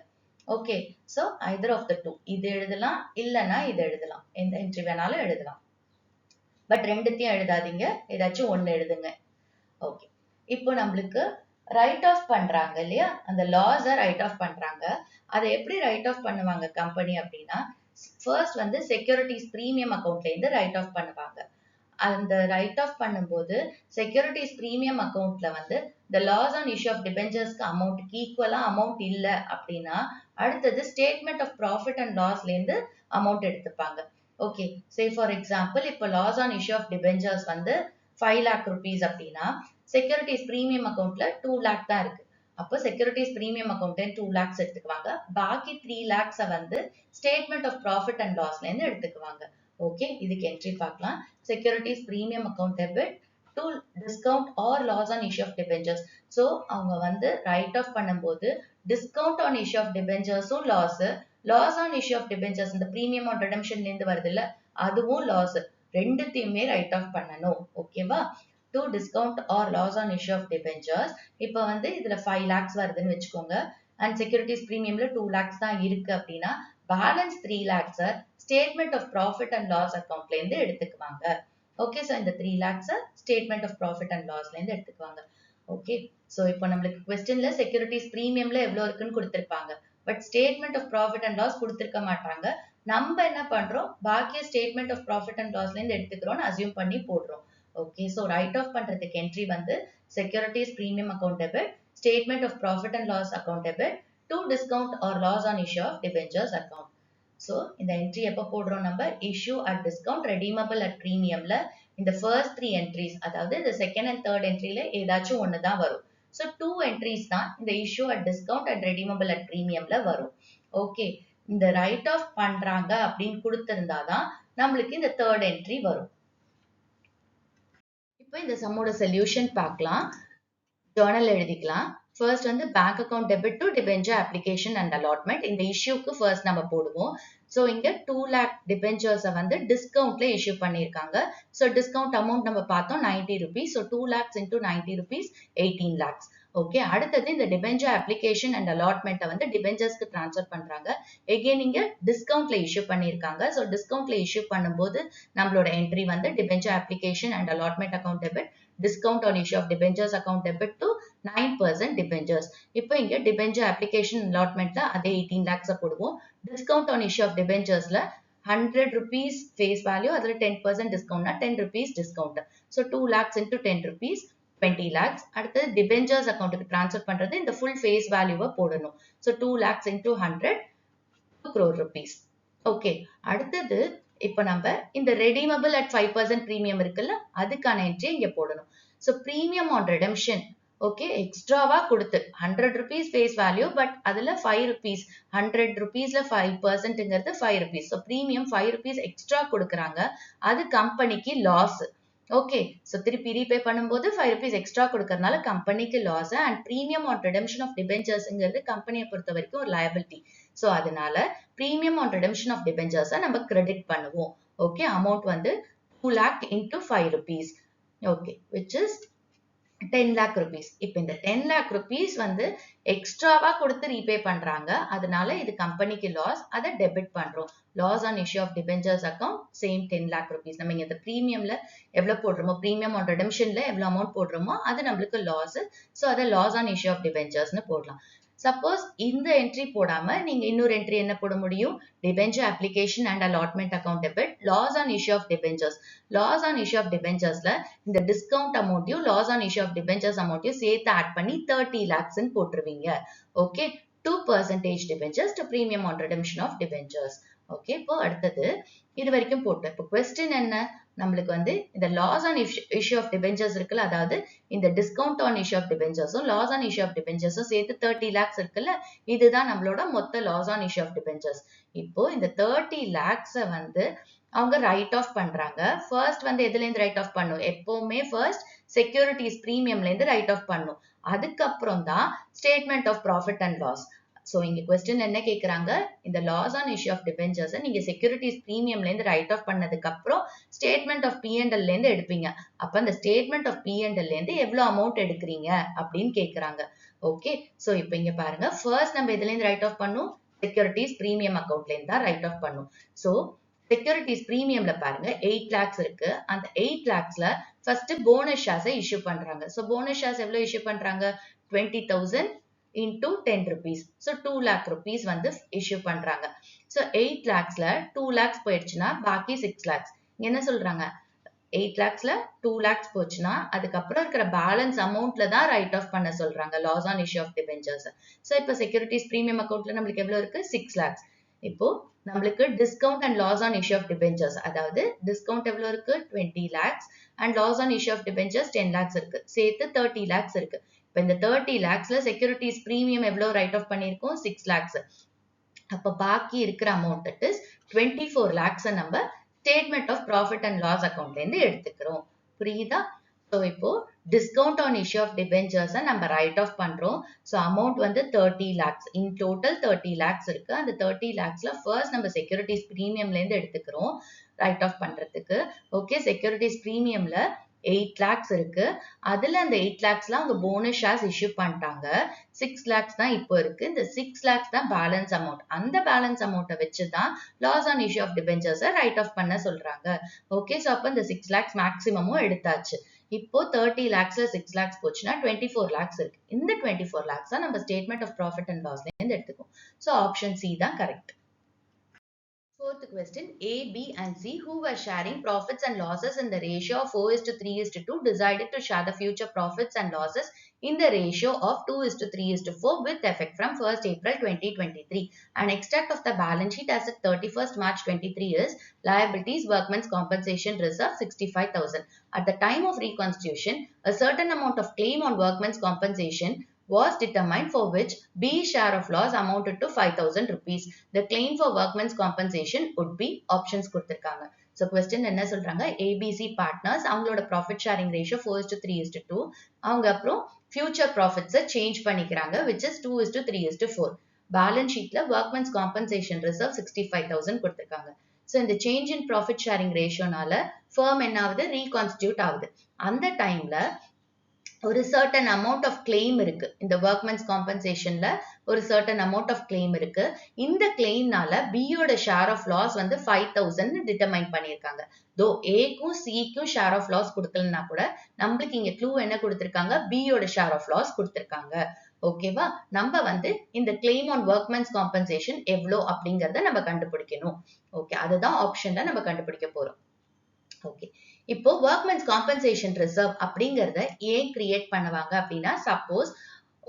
Speaker 1: Okay, so either of the two, இது எழுதலாம் இல்லனா இது எழுதலாம், எந்த என்ட்ரி வேணாலும் எழுதலாம், பட் ரெண்டுத்தையும் எழுதாதீங்க, ஏதாச்சும் ஒன்னு எழுதுங்க. ஓகே, இப்போ நம்மளுக்கு ரைட் ஆஃப் பண்றாங்க இல்லையா, அந்த லாஸை ரைட் ஆஃப் பண்றாங்க. அதை எப்படி ரைட் ஆஃப் பண்ணுவாங்க கம்பெனி அப்படின்னா, ஃபர்ஸ்ட் வந்து செக்யூரிட்டிஸ் பிரீமியம் அக்கௌண்ட்ல இருந்து ரைட் ஆஃப் பண்ணுவாங்க. அந்த ரைட் ஆஃப் பண்ணும்போது செக்யூரிட்டிஸ் பிரீமியம் அக்கௌண்ட்ல வந்து இந்த லாஸ் ஆன் இஷ்யூ ஆஃப் டிபென்ச்சர்ஸ்க்கு அமௌண்ட்க்கு ஈக்குவலா அமௌண்ட் இல்ல அப்படின்னா அடுத்தது ஸ்டேட்மெண்ட் ஆஃப் ப்ராஃபிட் அண்ட் லாஸ்ல இருந்து அமௌண்ட் எடுத்துப்பாங்க. ஓகே, சே ஃபார் எக்ஸாம்பிள் இப்போ loss on issue of debentures வந்து 5 lakh rupees அப்படின்னா செக்யூரிட்டிஸ் பிரீமியம் அக்கௌண்ட்ல 2 lakh தான் இருக்கு. அப்போ செக்யூரிட்டிஸ் பிரீமியம் அக்கௌண்ட் 2 lakhs எடுத்துக்குவாங்க, பாக்கி 3 lakhs வந்து ஸ்டேட்மெண்ட் ஆஃப் ப்ராஃபிட் அண்ட் லாஸ்ல இருந்து எடுத்துக்குவாங்க. ஓகே, இதுக்கு என்ட்ரி பார்க்கலாம். Securities premium account debit to discount or loss on issue of debentures. So அவங்க வந்து ரைட் ஆஃப் பண்ணும்போது டிஸ்கவுண்ட் ஆன் இஷ்யூ ஆஃப் டிபென்ச்சர்ஸும் loss, loss on issue of debentures இந்த பிரீமியம் ஆன் ரிடெம்ஷன்ல இருந்து வருது இல்ல, அதுவும் லாஸ், ரெண்டுத்தையுமே ரைட் ஆஃப் பண்ணணும். ஓகேவா, to discount or loss on issue of debentures. இப்போ வந்து இதுல 5 lakhs வருதுன்னு வச்சுக்கோங்க, அண்ட் செக்யூரிட்டிஸ் பிரீமியம்ல 2 lakhs தான் இருக்கு அப்படின்னா balance 3 lakhs statement of profit and loss அக்கௌண்ட்ல இருந்து எடுத்துக்குவாங்க. ஓகே, சோ இந்த 3 lakhs statement of profit and லாஸ்ல இருந்து எடுத்துக்குவாங்க. ஓகே, சோ இப்போ நம்மளுக்கு क्वेश्चनல செக்யூரிட்டிஸ் பிரீமியம்ல எவ்வளவு இருக்குன்னு கொடுத்திருப்பாங்க, but statement of profit and loss கொடுத்திருக்க மாட்டாங்க. நம்ம என்ன பண்றோம், பாக்கிய ஸ்டேட்மெண்ட் ஆஃப் ப்ராஃபிட் அண்ட் லாஸ்ல இருந்து எடுத்துக்கிறோம்னு அசியூம் பண்ணி போடுறோம். ஓகே, சோ ரைட் ஆஃப் பண்றதுக்கு என்ட்ரி வந்து securities premium account debit, statement of profit and loss account debit to discount or loss on issue of debentures account. So இந்த entry எப்ப போடுறோம், நம்ம issue at discount, redeemable at பிரீமியம்ல இந்த first 3 entries, அதாவது இந்த செகண்ட் அண்ட் தேர்ட் என்ட்ரில ஏதாச்சும் ஒன்னு தான் வரும். சோ 2 என்ட்ரிஸ் தான் இந்த issue at discount and redeemable at பிரீமியம்ல வரும். ஓகே, இந்த ரைட் ஆஃப் பண்றாங்க அப்படின்னு கொடுத்திருந்தாதான் நம்மளுக்கு இந்த தேர்ட் என்ட்ரி வரும். இப்போ இந்த சம்மோட சொல்யூஷன் பார்க்கலாம். ஜர்னல் எழுதிக்கலாம். ஃபர்ஸ்ட் வந்து bank account debit to debenture application and allotment. இந்த இஷ்யூக்கு ஃபர்ஸ்ட் நம்ம போடுவோம். ஸோ இங்க 2 lakh டிபெஞ்சர்ஸை வந்து டிஸ்கவுண்ட்ல இஷ்யூ பண்ணியிருக்காங்க. ஸோ டிஸ்கவுண்ட் அமௌண்ட் நம்ம பார்த்தோம் 90 rupees. So 2 lakhs into 90 rupees 18 lakhs. Okay, அடுத்தது இந்த டிபெஞ்சர் அப்ளிகேஷன் அண்ட் அலாட்மெண்ட்டை வந்து டிபெஞ்சர்ஸ்க்கு ட்ரான்ஸ்ஃபர் பண்றாங்க. எகெயின் இங்க டிஸ்கவுண்ட்ல இஷ்யூ பண்ணியிருக்காங்க. ஸோ டிஸ்கவுண்ட்ல இஷ்யூ பண்ணும்போது நம்மளோட என்ட்ரி வந்து debenture application and allotment account debit discount on issue of debentures account debit to 9% debentures. இப்போ இங்க debenture application allotmentல அதே 18 lakhs போடுவோம். discount on issue of debenturesல 100 rupees face value, அதுல 10% discountனா 10 rupees discount. So 2 lakhs into 10 rupees 20 lakhs. அடுத்தது debentures accountக்கு transfer பண்றது இந்த full face value போடணும். So 2 lakhs into 100 2 crore rupees. Okay, அடுத்தது இப்போ நம்ம இந்த redeemable at 5% premium இருக்குல்ல, அதுக்கான என்ட்ரி இங்க போடணும். So premium on redemption, okay, எக்ஸ்ட்ராவா கொடுத்து 100 rupees face value, பட் அதுல 5 rupees 100 rupeesல 5%ங்கிறது 5 rupees. So premium 5 rupees extra கொடுக்குறாங்க. அது கம்பெனிக்கு லாஸ். ஓகே, ஸோ திருப்பி ரீபே பண்ணும்போது 5 rupees எக்ஸ்ட்ரா கொடுக்கறதுனால கம்பெனிக்கு loss. And premium on redemption of டிபெஞ்சர்ஸ்ங்கிறது கம்பெனியை பொறுத்த வரைக்கும் ஒரு லயபிலிட்டி. ஸோ அதனால ப்ரீமியம் ஆன் ரிடெம்ஷன் ஆஃப் டிபெஞ்சர்ஸை நம்ம கிரெடிட் பண்ணுவோம். ஓகே, அமௌண்ட் வந்து 2 lakh into 5 rupees. Okay, which is 10 lakh rupees. இப்போ இந்த 10 lakh rupees வந்து எக்ஸ்ட்ராவா கொடுத்து ரீபே பண்றாங்க. அதனால இது கம்பெனிக்கு லாஸ், அதை டெபிட் பண்றோம். Loss on issue of debentures account same 10 lakh rupees. நம்ம இங்க இந்த ப்ரீமியம்ல எவ்வளவு போடுறோமோ, ப்ரீமியம் ஆன் ரெடெம்ஷன்ல எவ்வளவு அமௌண்ட் போடுறோமோ அது நம்மளுக்கு லாஸ். ஸோ அதை லாஸ் ஆன் இஷ்யூ ஆஃப் டிபெஞ்சர்ஸ்னு போடலாம். சப்போஸ் இந்த என்ட்ரி போடாம நீங்க இன்னொரு என்ட்ரி என்ன போட முடியும்? Debenture application and allotment account debit loss on issue of debentures. Loss on issue of டிபெஞ்சர்ஸ்ல இந்த டிஸ்கவுண்ட் அமௌண்ட்டையும் loss on issue of debentures அமௌண்ட்டையும் சேர்த்து ஆட் பண்ணி 30 lakhs போட்டுருவீங்க. Okay, 2% debentures to premium on redemption of debentures. Okay, இப்போ அடுத்தது இது வரைக்கும் போட்டோம். இப்போ கொஸ்டின் என்ன? நம்மளுக்கு வந்து இந்த loss on issue of debentures இருக்குல்ல, அதாவது இந்த டிஸ்கவுண்ட் ஆன் இஷ்யூ ஆஃப் டிபெஞ்சர்ஸும் லாஸ் ஆன் இஷ்யூ ஆஃப் டிபெஞ்சர்ஸும் சேர்த்து 30 lakhs இருக்குல்ல, இதுதான் நம்மளோட மொத்த loss on issue of debentures. இப்போ இந்த 30 lakhs வந்து அவங்க ரைட் ஆஃப் பண்றாங்க. ஃபர்ஸ்ட் வந்து எதுல இருந்து ரைட் ஆஃப் பண்ணும்? எப்பவுமே ஃபர்ஸ்ட் செக்யூரிட்டிஸ் பிரீமியம்ல இருந்து ரைட் ஆஃப் பண்ணும். அதுக்கப்புறம் தான் statement of profit and loss. So இங்க क्वेश्चन என்ன கேக்குறாங்க? இந்த loss on issue of debentures நீங்க செக்யூரிட்டிஸ் பிரீமியம்ல இருந்து ரைட் ஆஃப் பண்ணதுக்கு அப்புறம் ஸ்டேட்மெண்ட் ஆஃப் P&L ல இருந்து எடுப்பீங்க. அப்ப அந்த ஸ்டேட்மெண்ட் ஆஃப் P&L ல இருந்து எவ்வளவு அமௌண்ட் எடுக்கிறீங்க அப்படின்னு கேக்குறாங்க. ஓகே, சோ இப்போ இங்க பாருங்க, ஃபர்ஸ்ட் நம்ம எதுல இருந்து ரைட் ஆஃப் பண்ணும்? செக்யூரிட்டிஸ் பிரீமியம் அக்கவுண்ட்ல இருந்து தான் ரைட் ஆஃப் பண்ணும். சோ செக்யூரிட்டிஸ் பிரீமியம்ல பாருங்க 8 lakhs இருக்கு. அந்த 8 lakhsல ஃபர்ஸ்ட் போனஸ் ஷேர்ஸை இஷ்யூ பண்றாங்க. சோ போனஸ் ஷேர்ஸ் எவ்வளவு இஷ்யூ பண்றாங்க? 20,000 into 10 rupees. So 2 lakh rupees வந்து இஷ்யூ பண்றாங்க. So 8 lakhsல 2 lakhs போயிடுச்சுன்னா பாக்கி 6 lakhs. என்ன சொல்றாங்க? 8 lakhsல 2 lakhs போச்சுன்னா அதுக்கப்புறம் இருக்கிற பேலன்ஸ் அமௌண்ட்ல தான் ரைட் ஆஃப் பண்ண சொல்றாங்க loss on issue of debentures. So இப்போ செக்யூரிட்டிஸ் பிரீமியம் அக்கவுண்ட்ல நம்மளுக்கு எவ்வளவு இருக்கு? 6 lakhs. இப்போ நம்மளுக்கு discount and loss on issue of debentures, அதாவது டிஸ்கவுண்ட் எவ்வளவு இருக்கு? 20 lakhs and loss on issue of debentures 10 lakhs இருக்கு. சேர்த்து 30 lakhs இருக்கு. இப்போ இந்த 30 lakhsல செக்யூரிட்டிஸ் பிரீமியம் எவ்வளவு ரைட் ஆஃப் பண்ணிருக்கோம்? 6 lakhs. அப்ப பாக்கி இருக்கிற அமௌண்ட் தட் இஸ் 24 lakhs நம்ம statement of profit and loss அக்கவுண்ட்ல இருந்து எடுத்துக்கிறோம். புரியுதா? சோ இப்போ discount on issue of debentures நம்ம ரைட் ஆஃப் பண்றோம். சோ அமௌண்ட் வந்து 30 lakhs. இன் டோட்டல் 30 lakhs இருக்கு. அந்த 30 lakhsல ஃபர்ஸ்ட் நம்ம செக்யூரிட்டிஸ் பிரீமியம்ல இருந்து எடுத்துக்கிறோம் ரைட் ஆஃப் பண்றதுக்கு. ஓகே, செக்யூரிட்டிஸ் பிரீமியம்ல 8 lakhs இருக்கு. அதுல அந்த 8 lakhsல அவங்க போனஸ் ஷேர்ஸ் இஷ்யூ பண்ணிட்டாங்க. 6 lakhs தான் இப்போ இருக்கு. இந்த 6 lakhs தான் பேலன்ஸ் அமௌண்ட். அந்த பேலன்ஸ் அமௌண்ட்டை வச்சு தான் loss on issue of debentures write off பண்ண சொல்றாங்க. ஓகே, சோ அப்ப இந்த 6 lakhs மேக்ஸிமமும் எடுத்தாச்சு. இப்போ 30 lakhsல 6 lakhs போச்சுன்னா 24 lakhs இருக்கு. இந்த 24 lakhs தான் நம்ம ஸ்டேட்மெண்ட் ஆஃப் ப்ராஃபிட் அண்ட் லாஸ்ல இருந்து எடுத்துக்கோம். சோ ஆப்ஷன் சி தான் correct. Fourth question, A, B and C who were sharing profits and losses in the ratio of 4:3:2 decided to share the future profits and losses in the ratio of 2:3:4 with effect from 1st April 2023. An extract of the balance sheet as at 31st March 23 is liabilities workmen's compensation reserve 65,000. At the time of reconstitution, a certain amount of claim on workmen's compensation was determined for which B share of loss amounted to 5,000 rupees. The claim for workman's compensation would be options கொடுத்திருக்காங்க. So question என்ன சொல்றாங்க? ABC partners அவங்களோட profit sharing ratio 4:3:2. அவங்க அப்புறம் future profits change பண்ணிக்கிறாங்க which is 2:3:4. Balance sheetல workman's compensation reserve 65,000 கொடுத்திருக்காங்க. So இந்த change in profit sharing ratioனால firm என்ன ஆகுது? Reconstitute ஆகுது. அந்த டைம்ல ஒரு certain amount of claim இருக்கு. இந்த workman's compensationல ஒரு certain amount of claim இருக்கு. இந்த claimனால B யோட share of loss வந்து 5,000 determine பண்ணியிருக்காங்க. Though A க்கும் C க்கும் share of loss கொடுக்கலனா கூட நம்மளுக்கு இங்க clue என்ன கொடுத்திருக்காங்க? B யோட share of loss கொடுத்திருக்காங்க. ஓகேவா? நம்ம வந்து இந்த claim on workman's compensation எவ்வளோ அப்படிங்கறத நம்ம கண்டுபிடிக்கணும். ஓகே, அதுதான் ஆப்ஷன்ல நம்ம கண்டுபிடிக்க போறோம். ஓகே, இப்போ workman's compensation reserve அப்படிங்கறத ஏன் கிரியேட் பண்ணுவாங்க அப்படின்னா, சப்போஸ்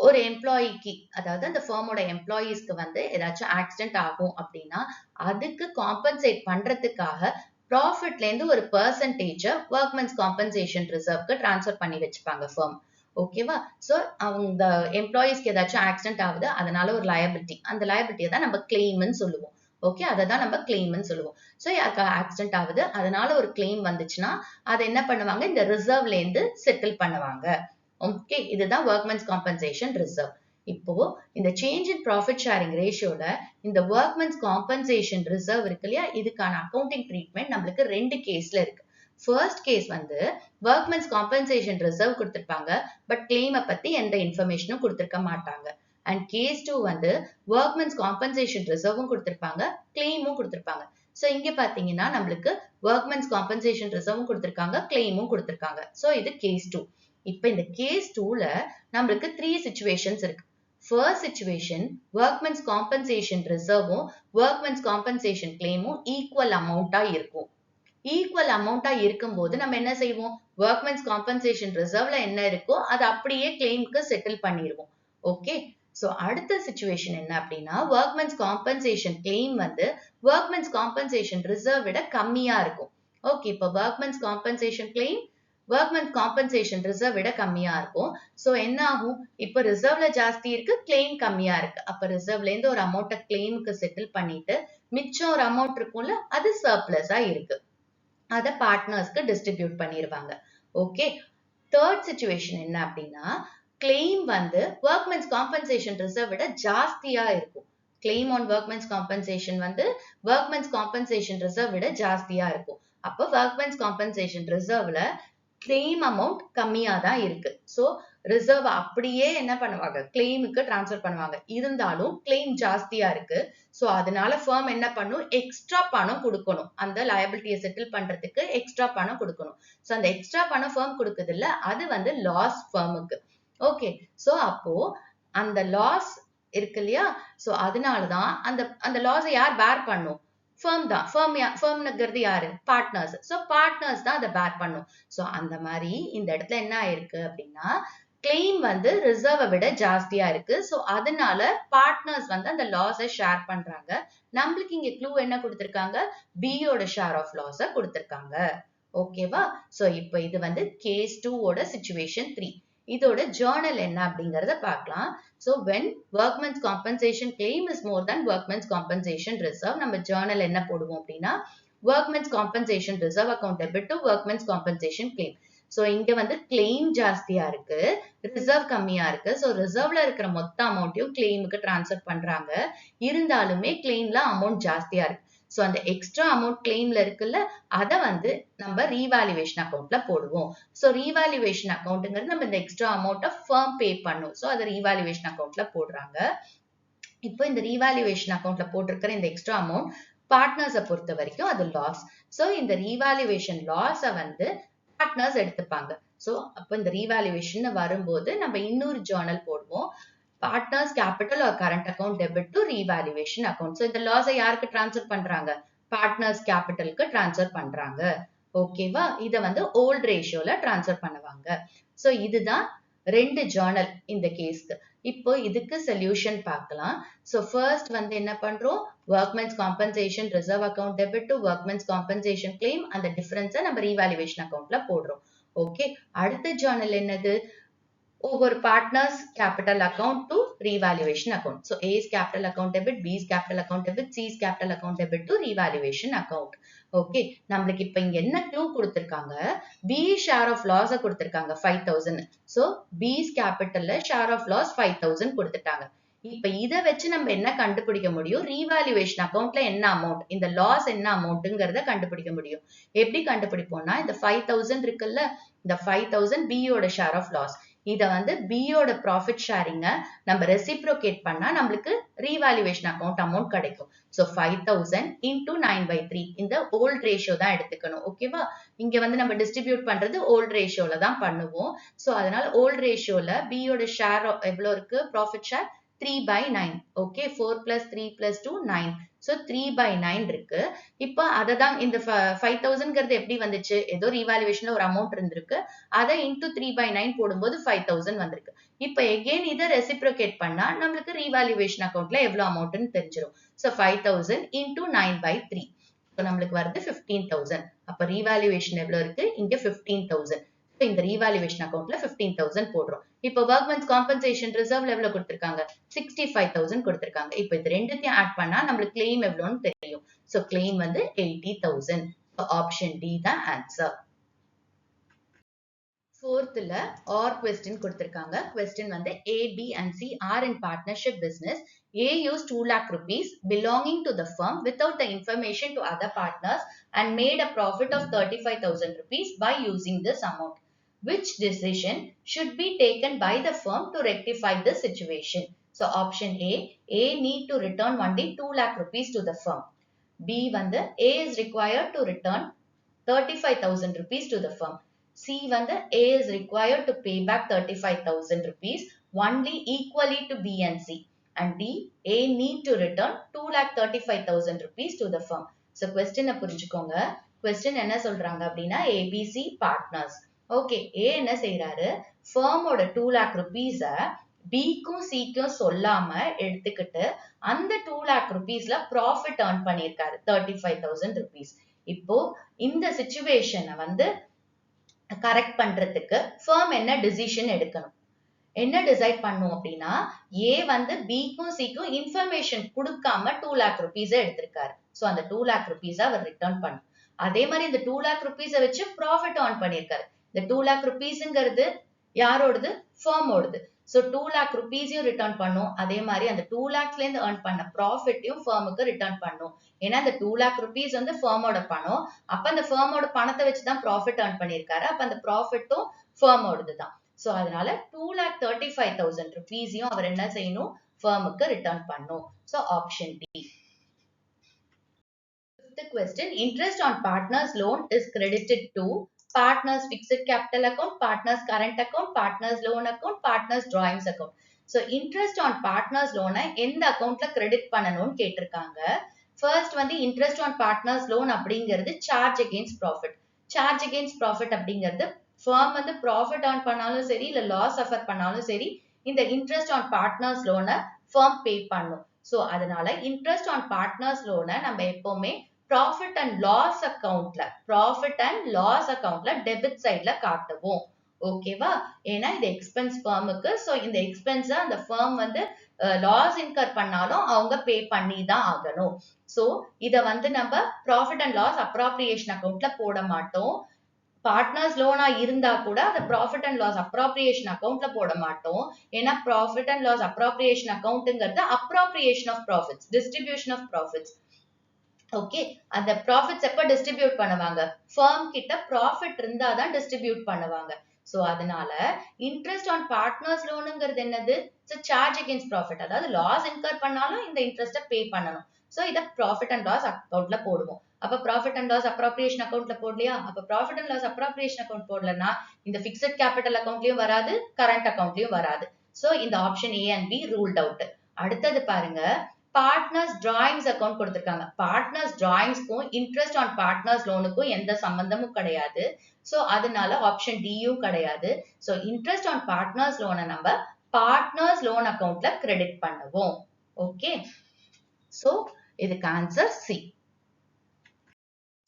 Speaker 1: ஒரு எம்ப்ளாயிக்கு, அதாவது அந்த ஃபர்மோட எம்ப்ளாயீஸ்க்கு வந்து ஏதாச்சும் ஆக்சிடென்ட் ஆகும் அப்படின்னா அதுக்கு காம்பன்சேட் பண்றதுக்காக ப்ராஃபிட்ல இருந்து ஒரு பெர்சன்டேஜ் workman's compensation reserveக்கு டிரான்ஸ்ஃபர் பண்ணி வச்சுப்பாங்க ஃபர்ம். ஓகேவா? சோ அவங்க எம்ப்ளாயீஸ்க்கு ஏதாச்சும் ஆக்சிடென்ட் ஆகுது, அதனால ஒரு லயபிலிட்டி, அந்த லயபிலிட்டியை தான் நம்ம கிளைம்னு சொல்லுவோம். ஓகே, அதை தான் நம்ம கிளைம்னு சொல்லுவோம். சோ யாருக்கு ஆக்சிடென்ட் ஆகுது, அதனால ஒரு கிளைம் வந்துச்சுன்னா அதை என்ன பண்ணுவாங்க? இந்த ரிசர்வ்ல இருந்து செட்டில் பண்ணுவாங்க. ஓகே, இதுதான் workman's compensation reserve. இப்போ இந்த change in profit sharing ratioல இந்த workman's compensation reserve இருக்கு இல்லையா, இதுக்கான அக்கவுண்டிங் ட்ரீட்மெண்ட் நம்மளுக்கு ரெண்டு கேஸ்ல இருக்கு. ஃபர்ஸ்ட் கேஸ் வந்து workman's compensation reserve கொடுத்திருப்பாங்க, பட் கிளைமை பத்தி எந்த இன்ஃபர்மேஷனும் கொடுத்திருக்க மாட்டாங்க. அண்ட் கேஸ் 2 வந்து workman's compensation reserveம் கொடுத்திருப்பாங்க, கிளைமும் கொடுத்திருப்பாங்க. சோ இங்க பாத்தீங்கன்னா நம்மளுக்கு workman's compensation reserveம் கொடுத்திருக்காங்க, கிளைமும் கொடுத்திருக்காங்க. சோ இது கேஸ் 2. இப்ப இந்த கேஸ் 2ல நம்மளுக்கு 3 situations இருக்கு. First situation, workman's compensation reserveம் workman's compensation claimம் equal amount இருக்கும். ஈக்குவல் அமௌண்டா இருக்கும்போது நம்ம என்ன செய்வோம்? workman's compensation reserveல என்ன இருக்கோ அது அப்படியே கிளைம்க்கு செட்டில் பண்ணிடுவோம். ஓகே, சோ அடுத்த சிச்சுவேஷன் என்ன அப்படின்னா, workman's compensation claim வந்து workman's compensation reserve விட கம்மியா இருக்கும். ஓகே, இப்ப workman's compensation claim workman's compensation reserve விட கம்மியா இருக்கும். சோ என்ன ஆகும்? இப்ப ரிசர்வ்ல ஜாஸ்தி இருக்கு, கிளைம் கம்மியா இருக்கு. அப்ப ரிசர்வ்ல இருந்து ஒரு அமௌண்ட்டை கிளைமுக்கு செட்டில் பண்ணிட்டு மிச்சம் ஒரு அமௌண்ட் இருக்கும்ல, அது சர்ப்ளஸா இருக்கு. அதை பார்ட்னர்ஸ்க்கு டிஸ்ட்ரிபியூட் பண்ணிருவாங்க. ஓகே, தேர்ட் சிச்சுவேஷன் என்ன அப்படின்னா, கிளைம் வந்து workman's compensation reserve விட ஜாஸ்தியா இருக்கும். கிளைம் ஆன் workman's compensation வந்து workman's compensation reserve விட ஜாஸ்தியா இருக்கும். அப்ப workman's compensation reserveல கிளைம் அமௌண்ட் கம்மியா தான் இருக்கு. சோ ரிசர்வ் அப்படியே என்ன பண்ணுவாங்க? கிளைமுக்கு டிரான்ஸ்ஃபர் பண்ணுவாங்க. இருந்தாலும் கிளைம் ஜாஸ்தியா இருக்கு. சோ அதனால ஃபர்ம் என்ன பண்ணும்? எக்ஸ்ட்ரா பணம் கொடுக்கணும். அந்த லயபிலிட்டியை செட்டில் பண்றதுக்கு எக்ஸ்ட்ரா பணம் கொடுக்கணும். சோ அந்த எக்ஸ்ட்ரா பணம் ஃபர்ம் கொடுக்குது இல்ல, அது வந்து லாஸ் ஃபர்முக்கு. ஓகே, சோ அப்போ அந்த லாஸ் இருக்கு இல்லையா, சோ அதனாலதான் அந்த லாஸை யார் பேர் பண்ணும்? ஃபர்ம் தான். ஃபர்ம்ங்கிறது யாரு? பார்ட்னர்ஸ். சோ பார்ட்னர்ஸ் தான் அதை பேர் பண்ணும். சோ அந்த மாதிரி இந்த இடத்துல என்ன ஆயிருக்கு அப்படின்னா, கிளைம் வந்து ரிசர்வை விட ஜாஸ்தியா இருக்கு. சோ அதனால பார்ட்னர்ஸ் வந்து அந்த லாஸை ஷேர் பண்றாங்க. நம்மளுக்கு இங்க க்ளூ என்ன கொடுத்திருக்காங்க? B யோட ஷேர் ஆஃப் லாஸை கொடுத்திருக்காங்க. ஓகேவா? சோ இப்போ இது வந்து கேஸ் 2 ஓட சிச்சுவேஷன் 3. இதோட ஜர்னல் என்ன அப்படிங்கறத பார்க்கலாம். So when workman's compensation claim is more than workman's compensation reserve, நம்ம ஜர்னல் என்ன போடுவோம் அப்படின்னா, workman's compensation reserve account debit to workman's compensation claim. So இங்க வந்து claim ஜாஸ்தியா இருக்கு, ரிசர்வ் கம்மியா இருக்கு. So ரிசர்வ்ல இருக்கிற மொத்த அமௌண்ட்டையும் கிளைமுக்கு டிரான்ஸ்ஃபர் பண்றாங்க. இருந்தாலுமே கிளைம்ல அமௌண்ட் ஜாஸ்தியா இருக்கு. சோ அந்த எக்ஸ்ட்ரா அமௌண்ட் கிளைம்ல இருக்குல்ல, அதை வந்து நம்ம ரீவாலுவேஷன் அக்கௌண்ட்ல போடுவோம். சோ ரீவாலுவேஷன் அக்கௌண்ட்ங்கிறது நம்ம இந்த எக்ஸ்ட்ரா அமௌண்ட்டை ஃபர்ம் பே பண்ணும். சோ அதை ரீவாலுவேஷன் அக்கௌண்ட்ல போடுறாங்க. இப்போ இந்த ரீவாலுவேஷன் அக்கௌண்ட்ல போட்டிருக்கிற இந்த எக்ஸ்ட்ரா அமௌண்ட் பார்ட்னர்ஸை பொறுத்த வரைக்கும் அது லாஸ். சோ இந்த ரீவாலுவேஷன் லாஸை வந்து பார்ட்னர்ஸ் எடுத்துப்பாங்க. சோ அப்போ இந்த ரீவாலுவேஷன் வரும்போது நம்ம இன்னொரு ஜர்னல் போடுவோம். Partners capital or current account debit to revaluation account. So இந்த லாஸை யாருக்கு டிரான்ஸ்ஃபர் பண்றாங்க? பார்ட்னர்ஸ் கேபிட்டலுக்கு டிரான்ஸ்ஃபர் பண்றாங்க. ஓகேவா? இதை வந்து ஓல்ட் ரேஷியோல டிரான்ஸ்ஃபர் பண்ணுவாங்க. சோ இதுதான் ரெண்டு ஜர்னல் இந்த கேஸ்க்கு. இப்போ இதுக்கு சொல்யூஷன் பார்க்கலாம். சோ ஃபர்ஸ்ட் வந்து என்ன பண்றோம்? workman's compensation reserve account debit to workman's compensation claim, அந்த டிஃபரன்ஸை நம்ம ரீவாலுவேஷன் அக்கௌண்ட்ல போடுறோம். ஓகே, அடுத்த ஜர்னல் என்னது? over partners capital account to revaluation account. So A is capital account debit, B is capital account debit, C is capital account debit to revaluation account. Okay. நம்மளுக்கு இப்ப இங்க என்ன clue கொடுத்திருக்காங்க? B share of loss கொடுத்திருக்காங்க 5,000. So B's capital share of loss 5,000 கொடுத்துட்டாங்க. இப்ப இத வச்சு நம்ம என்ன கண்டுபிடிக்க முடியும்? ரீவாலுவேஷன் அக்கவுண்ட்ல என்ன அமௌண்ட், இந்த லாஸ் என்ன அமௌண்ட்ங்கிறத கண்டுபிடிக்க முடியும். எப்படி கண்டுபிடிப்போம்னா, இந்த 5,000 இருக்குல்ல, இந்த 5,000 B யோட ஷேர் ஆஃப் லாஸ். இத வந்து B யோட ப்ராஃபிட் ஷேரிங்க நம்ம ரெசிப்ரோகேட் பண்ணா நம்மளுக்கு ரீவாலுவேஷன் அமௌண்ட் கிடைக்கும். So 5,000 into 9/3 இந்த ஓல்ட் ரேஷியோ தான் எடுத்துக்கணும். ஓகேவா? இங்க வந்து நம்ம டிஸ்ட்ரிபியூட் பண்றது ஓல்ட் ரேஷியோல தான் பண்ணுவோம். சோ அதனால ஓல்ட் ரேஷியோல B யோட ஷேர் எவ்வளவு இருக்கு? Profit share 3/9. Okay, 4 plus 3 plus 2 9. So 3/9 இருக்கு. இப்ப அததான் இந்த 5,000ங்கிறது எப்படி வந்துச்சு? ஏதோ ரீவாலுவேஷன்ல ஒரு அமௌண்ட் இருந்திருக்கு. அதை into 3/9 போடும்போது 5,000 வந்திருக்கு. இப்ப again இதை ரெசிப்ரோகேட் பண்ணா நம்மளுக்கு ரீவாலுவேஷன் அக்கவுண்ட்ல எவ்வளவு அமௌண்ட்னு தெரிஞ்சிடும். So 5,000 into 9/3. இப்போ நம்மளுக்கு வருது 15,000. அப்ப ரீவாலுவேஷன் எவ்வளவு இருக்கு? இங்க 15,000. இந்த ரீவாலுவேஷன் அக்கவுண்ட்ல 15,000 போடுறோம். இப்போ workmen's compensation reserve எவ்வளவு கொடுத்திருக்காங்க? 65,000 கொடுத்திருக்காங்க. இப்போ இது ரெண்டுத்தையும் ஆட் பண்ணா நம்மளுக்கு claim எவ்வளவுன்னு தெரியும். So claim வந்து 80,000. So option D தான் answer. Fourthல or question கொடுத்திருக்காங்க. Question வந்து A, B and C are in partnership business. A used 2 lakh rupees belonging to the firm without the information to other partners and made a profit of 35,000 rupees by using this amount. Which decision should be taken by the firm to rectify the situation? So option A need to return only 2 lakh rupees to the firm. B வந்து A is required to return 35,000 rupees to the firm. C வந்து A is required to pay back 35,000 rupees only equally to B and C. And D, A need to return 2,35,000 rupees to the firm. So question புரிஞ்சுக்கோங்க. Question என்ன சொல்றாங்க அப்படின்னா ABC partners. Okay, ஏ என்ன செய்யறாரு? ஃபர்மோட 2 lakh rupees பிக்கும் சிக்கும் சொல்லாம எடுத்துக்கிட்டு அந்த 2 lakh rupeesல ப்ராஃபிட் earn பண்ணியிருக்காரு 35,000 rupees. இப்போ இந்த சிச்சுவேஷனை வந்து கரெக்ட் பண்றதுக்கு ஃபர்ம் என்ன டிசிஷன் எடுக்கணும்? என்ன டிசைட் பண்ணும் அப்படின்னா, ஏ வந்து பிக்கும் சிக்கும் இன்ஃபர்மேஷன் கொடுக்காம 2 lakh rupees எடுத்திருக்காரு. சோ அந்த 2 lakh rupees அவர் ரிட்டர்ன் பண்ணும். அதே மாதிரி இந்த 2 lakh rupees வச்சு ப்ராஃபிட் earn பண்ணியிருக்காரு. இந்த 2 lakh rupeesங்கிறது யாரோடது? ஃபர்மோடது. சோ 2 lakh rupeesயும் ரிட்டர்ன் பண்ணும். அதே மாதிரி அந்த 2 lakhsல இருந்து earn பண்ண ப்ராஃபிட்டையும் ஃபர்முக்கு ரிட்டர்ன் பண்ணும். ஏன்னா இந்த 2 lakh rupees வந்து ஃபர்மோட பணம். அப்ப அந்த ஃபர்மோட பணத்தை வச்சுதான் ப்ராஃபிட் earn பண்ணியிருக்காரு. அப்ப அந்த ப்ராஃபிட்டும் ஃபர்மோடது தான். சோ அதனால 2,35,000 rupeesயும் அவர் என்ன செய்யணும்? ஃபர்முக்கு ரிட்டர்ன் பண்ணும். So option D. Fifth question, interest on partners loan is credited to partners fixed capital account, partners current account, partners loan account, partners drawings account. So interest on partners loan எந்த அக்கவுண்ட்ல credit பண்ணணும்னு கேட்டிருக்காங்க. First வந்து interest on partners loan அப்படிங்கிறது charge against profit. Charge against profit அப்படிங்கிறது firm வந்து profit earn பண்ணாலும் சரி இல்ல loss suffer பண்ணாலும் சரி இந்த interest on partners loan firm pay பண்ணும். So அதனால interest on partners loan நம்ம எப்பவுமே profit and loss accountல debit sideல காட்டுவோம். ஓகேவா? ஏன்னா இது எக்ஸ்பென்ஸ் ஃபர்முக்கு. சோ இந்த எக்ஸ்பென்ஸ் அந்த ஃபர்ம் வந்து லாஸ் இன்கர் பண்ணாலும் அவங்க பே பண்ணி தான் ஆகணும். சோ இத வந்து நம்ம ப்ராஃபிட் அண்ட் லாஸ் அப்ராப்ரியேஷன் அக்கவுண்ட்ல போட மாட்டோம். பார்ட்னர்ஸ் லோனா இருந்தா கூட அதை ப்ராஃபிட் அண்ட் லாஸ் அப்ராப்ரியேஷன் அக்கவுண்ட்ல போட மாட்டோம். ஏன்னா ப்ராஃபிட் அண்ட் லாஸ் அப்ராப்ரியேஷன் அக்கவுண்ட்ங்கிறது appropriation of profits, distribution of profits. Okay, அந்த ப்ராஃபிட்ஸ் எப்ப டிஸ்ட்ரிபியூட் பண்ணுவாங்க? ஃபர்ம் கிட்ட ப்ராஃபிட் இருந்தா தான் டிஸ்ட்ரிபியூட் பண்ணுவாங்க. சோ அதனால இன்ட்ரெஸ்ட் ஆன் பார்ட்னர்ஸ் லோனுங்கிறது என்னது? Charge against profit. அதாவது லாஸ் இன்கர் பண்ணாலும் இந்த இன்ட்ரெஸ்ட்டை பே பண்ணணும். சோ இத ப்ராஃபிட் அண்ட் லாஸ் அக்கவுண்ட்ல போடுவோம். அப்ப ப்ராஃபிட் அண்ட் லாஸ் அப்ராப்ரியேஷன் அக்கவுண்ட்ல போடலையா? அப்ப profit and loss appropriation account போடலன்னா இந்த பிக்ஸட் கேபிட்டல் அக்கவுண்ட்லயும் வராது, கரண்ட் அக்கவுண்ட்லயும் வராது. சோ இந்த option A and B ruled out. அடுத்தது பாருங்க, பார்ட்னர்ஸ் டிராயிங்ஸ் அக்கவுண்ட் கொடுத்திருக்காங்க. பார்ட்னர்ஸ் டிராயிங்ஸ்க்கும் இன்ட்ரெஸ்ட் ஆன் பார்ட்னர்ஸ் லோனுக்கும் எந்த சம்பந்தமும் கிடையாது. சோ அதனால ஆப்ஷன் டியும் கிடையாது. சோ இன்ட்ரெஸ்ட் ஆன் பார்ட்னர்ஸ் லோனை நம்ம பார்ட்னர்ஸ் லோன் அக்கவுண்ட்ல கிரெடிட் பண்ணுவோம். ஓகே, சோ இதுக்கு answer C.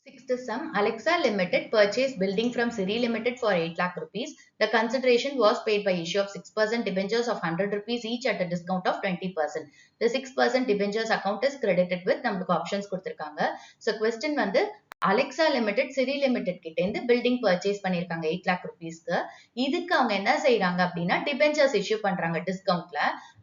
Speaker 1: Sixth sum, Alexa Limited purchased building from Siri Limited for 8 lakh rupees. The consideration was paid by issue of 6% debentures of 100 rupees each at a discount of 20%. The 6% debentures account is credited with நமக்கு options கொடுத்திருக்காங்க. So question வந்து Alexa Limited Siri Limited கிட்ட இருந்து building purchase பண்ணிருக்காங்க 8 lakh rupeesக்கு. இதுக்கு அவங்க என்ன செய்றாங்க அப்படின்னா debentures issue பண்றாங்க discountல.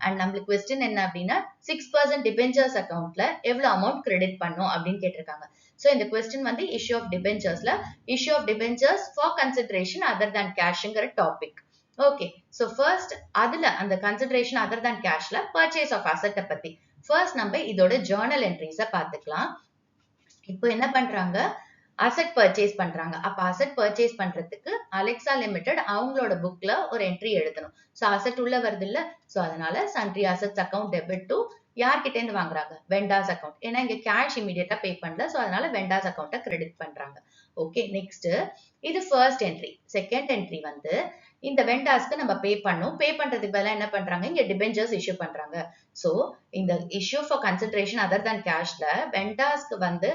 Speaker 1: And நம்மளுக்கு question என்ன அப்படின்னா 6% debentures accountல எவ்வளவு amount credit பண்ணும் அப்படின்னு கேட்டிருக்காங்க. So இந்த question வந்து issue of debenturesல issue of debentures for consideration other than cashங்கிற topic. Okay. So first அதுல அந்த consideration other than cashல purchase of asset பத்தி. First நம்ம இதோட journal entries பார்த்துக்கலாம். இப்போ என்ன பண்றாங்க asset purchase பண்றாங்க. அப்ப asset purchase பண்றதுக்கு Alexa Limited அவங்களோட bookல ஒரு entry எழுதணும். So asset உள்ள வருது இல்ல? So அதனால sundry assets account debit to யார்கிட்ட இருந்து வாங்குறாங்க vendors account. ஏன்னா இங்க cash immediate pay பண்ணல. So அதனால vendors account credit பண்றாங்க. Okay, next இது first entry. Second entry வந்து இந்த vendors நம்ம pay பண்ணோம். pay பண்றதுக்கு பதிலா என்ன பண்றாங்க இங்க debentures issue பண்றாங்க. So இந்த issue for consideration other than cashல vendors வந்து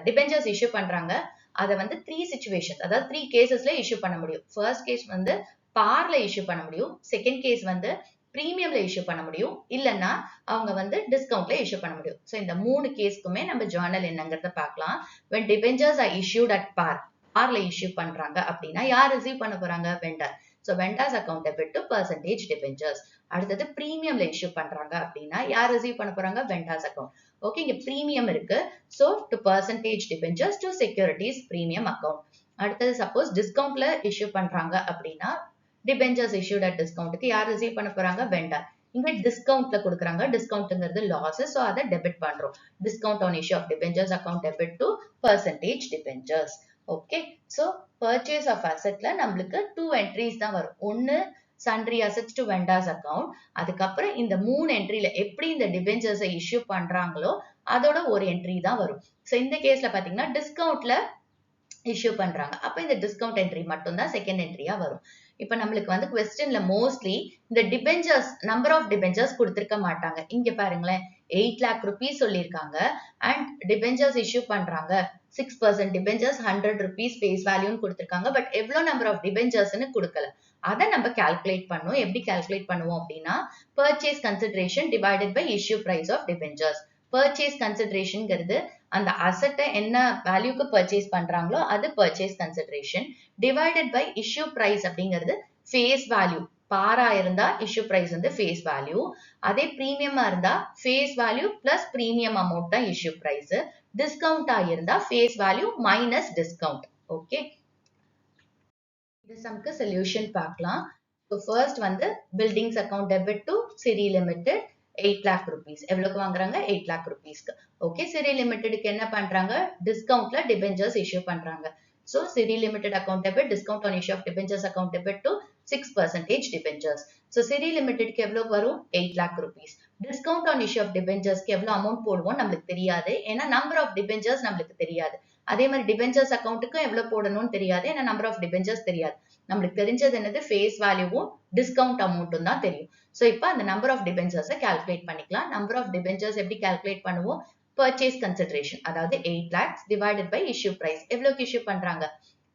Speaker 1: debentures issue பண்றாங்க. அத வந்து 3 situations அதாவது 3 casesல issue பண்ண முடியும். First case வந்து பார்ல issue பண்ண முடியும். Second case வந்து பிரீமியம்ல இஷ்யூ பண்ண முடியும். இல்லன்னா அவங்க வந்து டிஸ்கவுண்ட்ல இஷ்யூ பண்ண முடியும். சோ இந்த மூணு கேஸ்க்குமே நம்ம ஜர்னல் என்னங்கறத பார்க்கலாம். when debentures are issued at par பார்ல இஷ்யூ பண்றாங்க அப்படின்னா யார் ரிசீவ் பண்ண போறாங்க vendor. So vendors account debit to percentage debentures. அடுத்தது பிரீமியம்ல இஷ்யூ பண்றாங்க அப்படின்னா யார் ரிசீவ் பண்ண போறாங்க vendors account. ஓகே இங்க பிரீமியம் இருக்கு. So to percentage debentures to securities premium account. அடுத்தது சப்போஸ் டிஸ்கவுண்ட்ல இஷ்யூ பண்றாங்க அப்படின்னா debentures issued at discountக்கு யார் ரிசீவ் பண்ண போறாங்க vendor. இங்க டிஸ்கவுண்ட்ல கொடுக்குறாங்க. டிஸ்கவுண்ட்ங்கிறது லாஸ். சோ அத டெபிட் பண்றோம். Discount on issue of debentures account debit to percentage debentures. Okay so purchase of assetல நம்மளுக்கு 2 entries தான் வரும். ஒன்னு sundry assets to vendors account. அதுக்கப்புறம் இந்த மூணு என்ட்ரில எப்படி இந்த debentures இஷ்யூ பண்றாங்களோ அதோட ஒரு என்ட்ரி தான் வரும். சோ இந்த கேஸ்ல பாத்தீங்கன்னா டிஸ்கவுண்ட்ல இஷ்யூ பண்றாங்க. அப்ப இந்த டிஸ்கவுண்ட் என்ட்ரி மட்டும் தான் செகண்ட் என்ட்ரியா வரும். இப்ப நம்மளுக்கு வந்து क्वेश्चनல மோஸ்ட்லி இந்த டிபெஞ்சர்ஸ் நம்பர் ஆஃப் டிபெஞ்சர்ஸ் கொடுத்திருக்க மாட்டாங்க. இங்க பாருங்களேன் 8 lakh rupees சொல்லிருக்காங்க and debentures issue பண்றாங்க 6% debentures 100 rupees face value ன்னு கொடுத்திருக்காங்க. பட் எவ்வளவு நம்பர் ஆஃப் டிபெஞ்சர்ஸ்னு கொடுக்கல. அத நம்ம கால்குலேட் பண்ணோம். எப்படி கால்குலேட் பண்ணுவோம் அப்படின்னா purchase consideration divided by issue price of debentures. purchase considerationங்கிறது அந்த asset என்ன வேல்யூக்கு purchase பண்றாங்களோ அது purchase consideration divided by issue price அப்படிங்கிறது face value. பாரா இருந்தா issue price வந்து face value. அதே பிரீமியமா இருந்தா face value plus premium amount தான் issue price. discount இருந்தா face value minus discount. Okay. இது சம்க்கு சொல்யூஷன் பார்க்கலாம். So first வந்து buildings account debit to Siri Limited 8 lakh rupees. எவ்வளவுக்கு வாங்குறாங்க 8 lakh rupeesக்கு. Okay, Siri Limitedக்கு என்ன பண்றாங்க டிஸ்கவுண்ட்ல debentures issue பண்றாங்க. So Siri Limited account debit discount on issue of debentures account debit to 6% debentures. So Siri Limitedக்கு எவ்வளவு வரும் 8 lakh rupees. Discount on issue of debenturesக்கு எவ்வளவு amount போடுவோம் நமக்கு தெரியாது. ஏன்னா number of debentures நமக்கு தெரியாது. அதே மாதிரி debentures accountக்கு எவ்வளவு போடணும்னு தெரியாது. ஏன்னா number of debentures தெரியாது. நமக்கு தெரிஞ்சது என்னது face valueவும் discount amountம் தான் தெரியும். So இப்போ அந்த number of debentures calculate பண்ணிக்கலாம். number of debentures எப்படி calculate பண்ணுவோம் purchase consideration அதாவது 8 lakhs divided by issue price. எவ்வளவுக்கு issue பண்றாங்க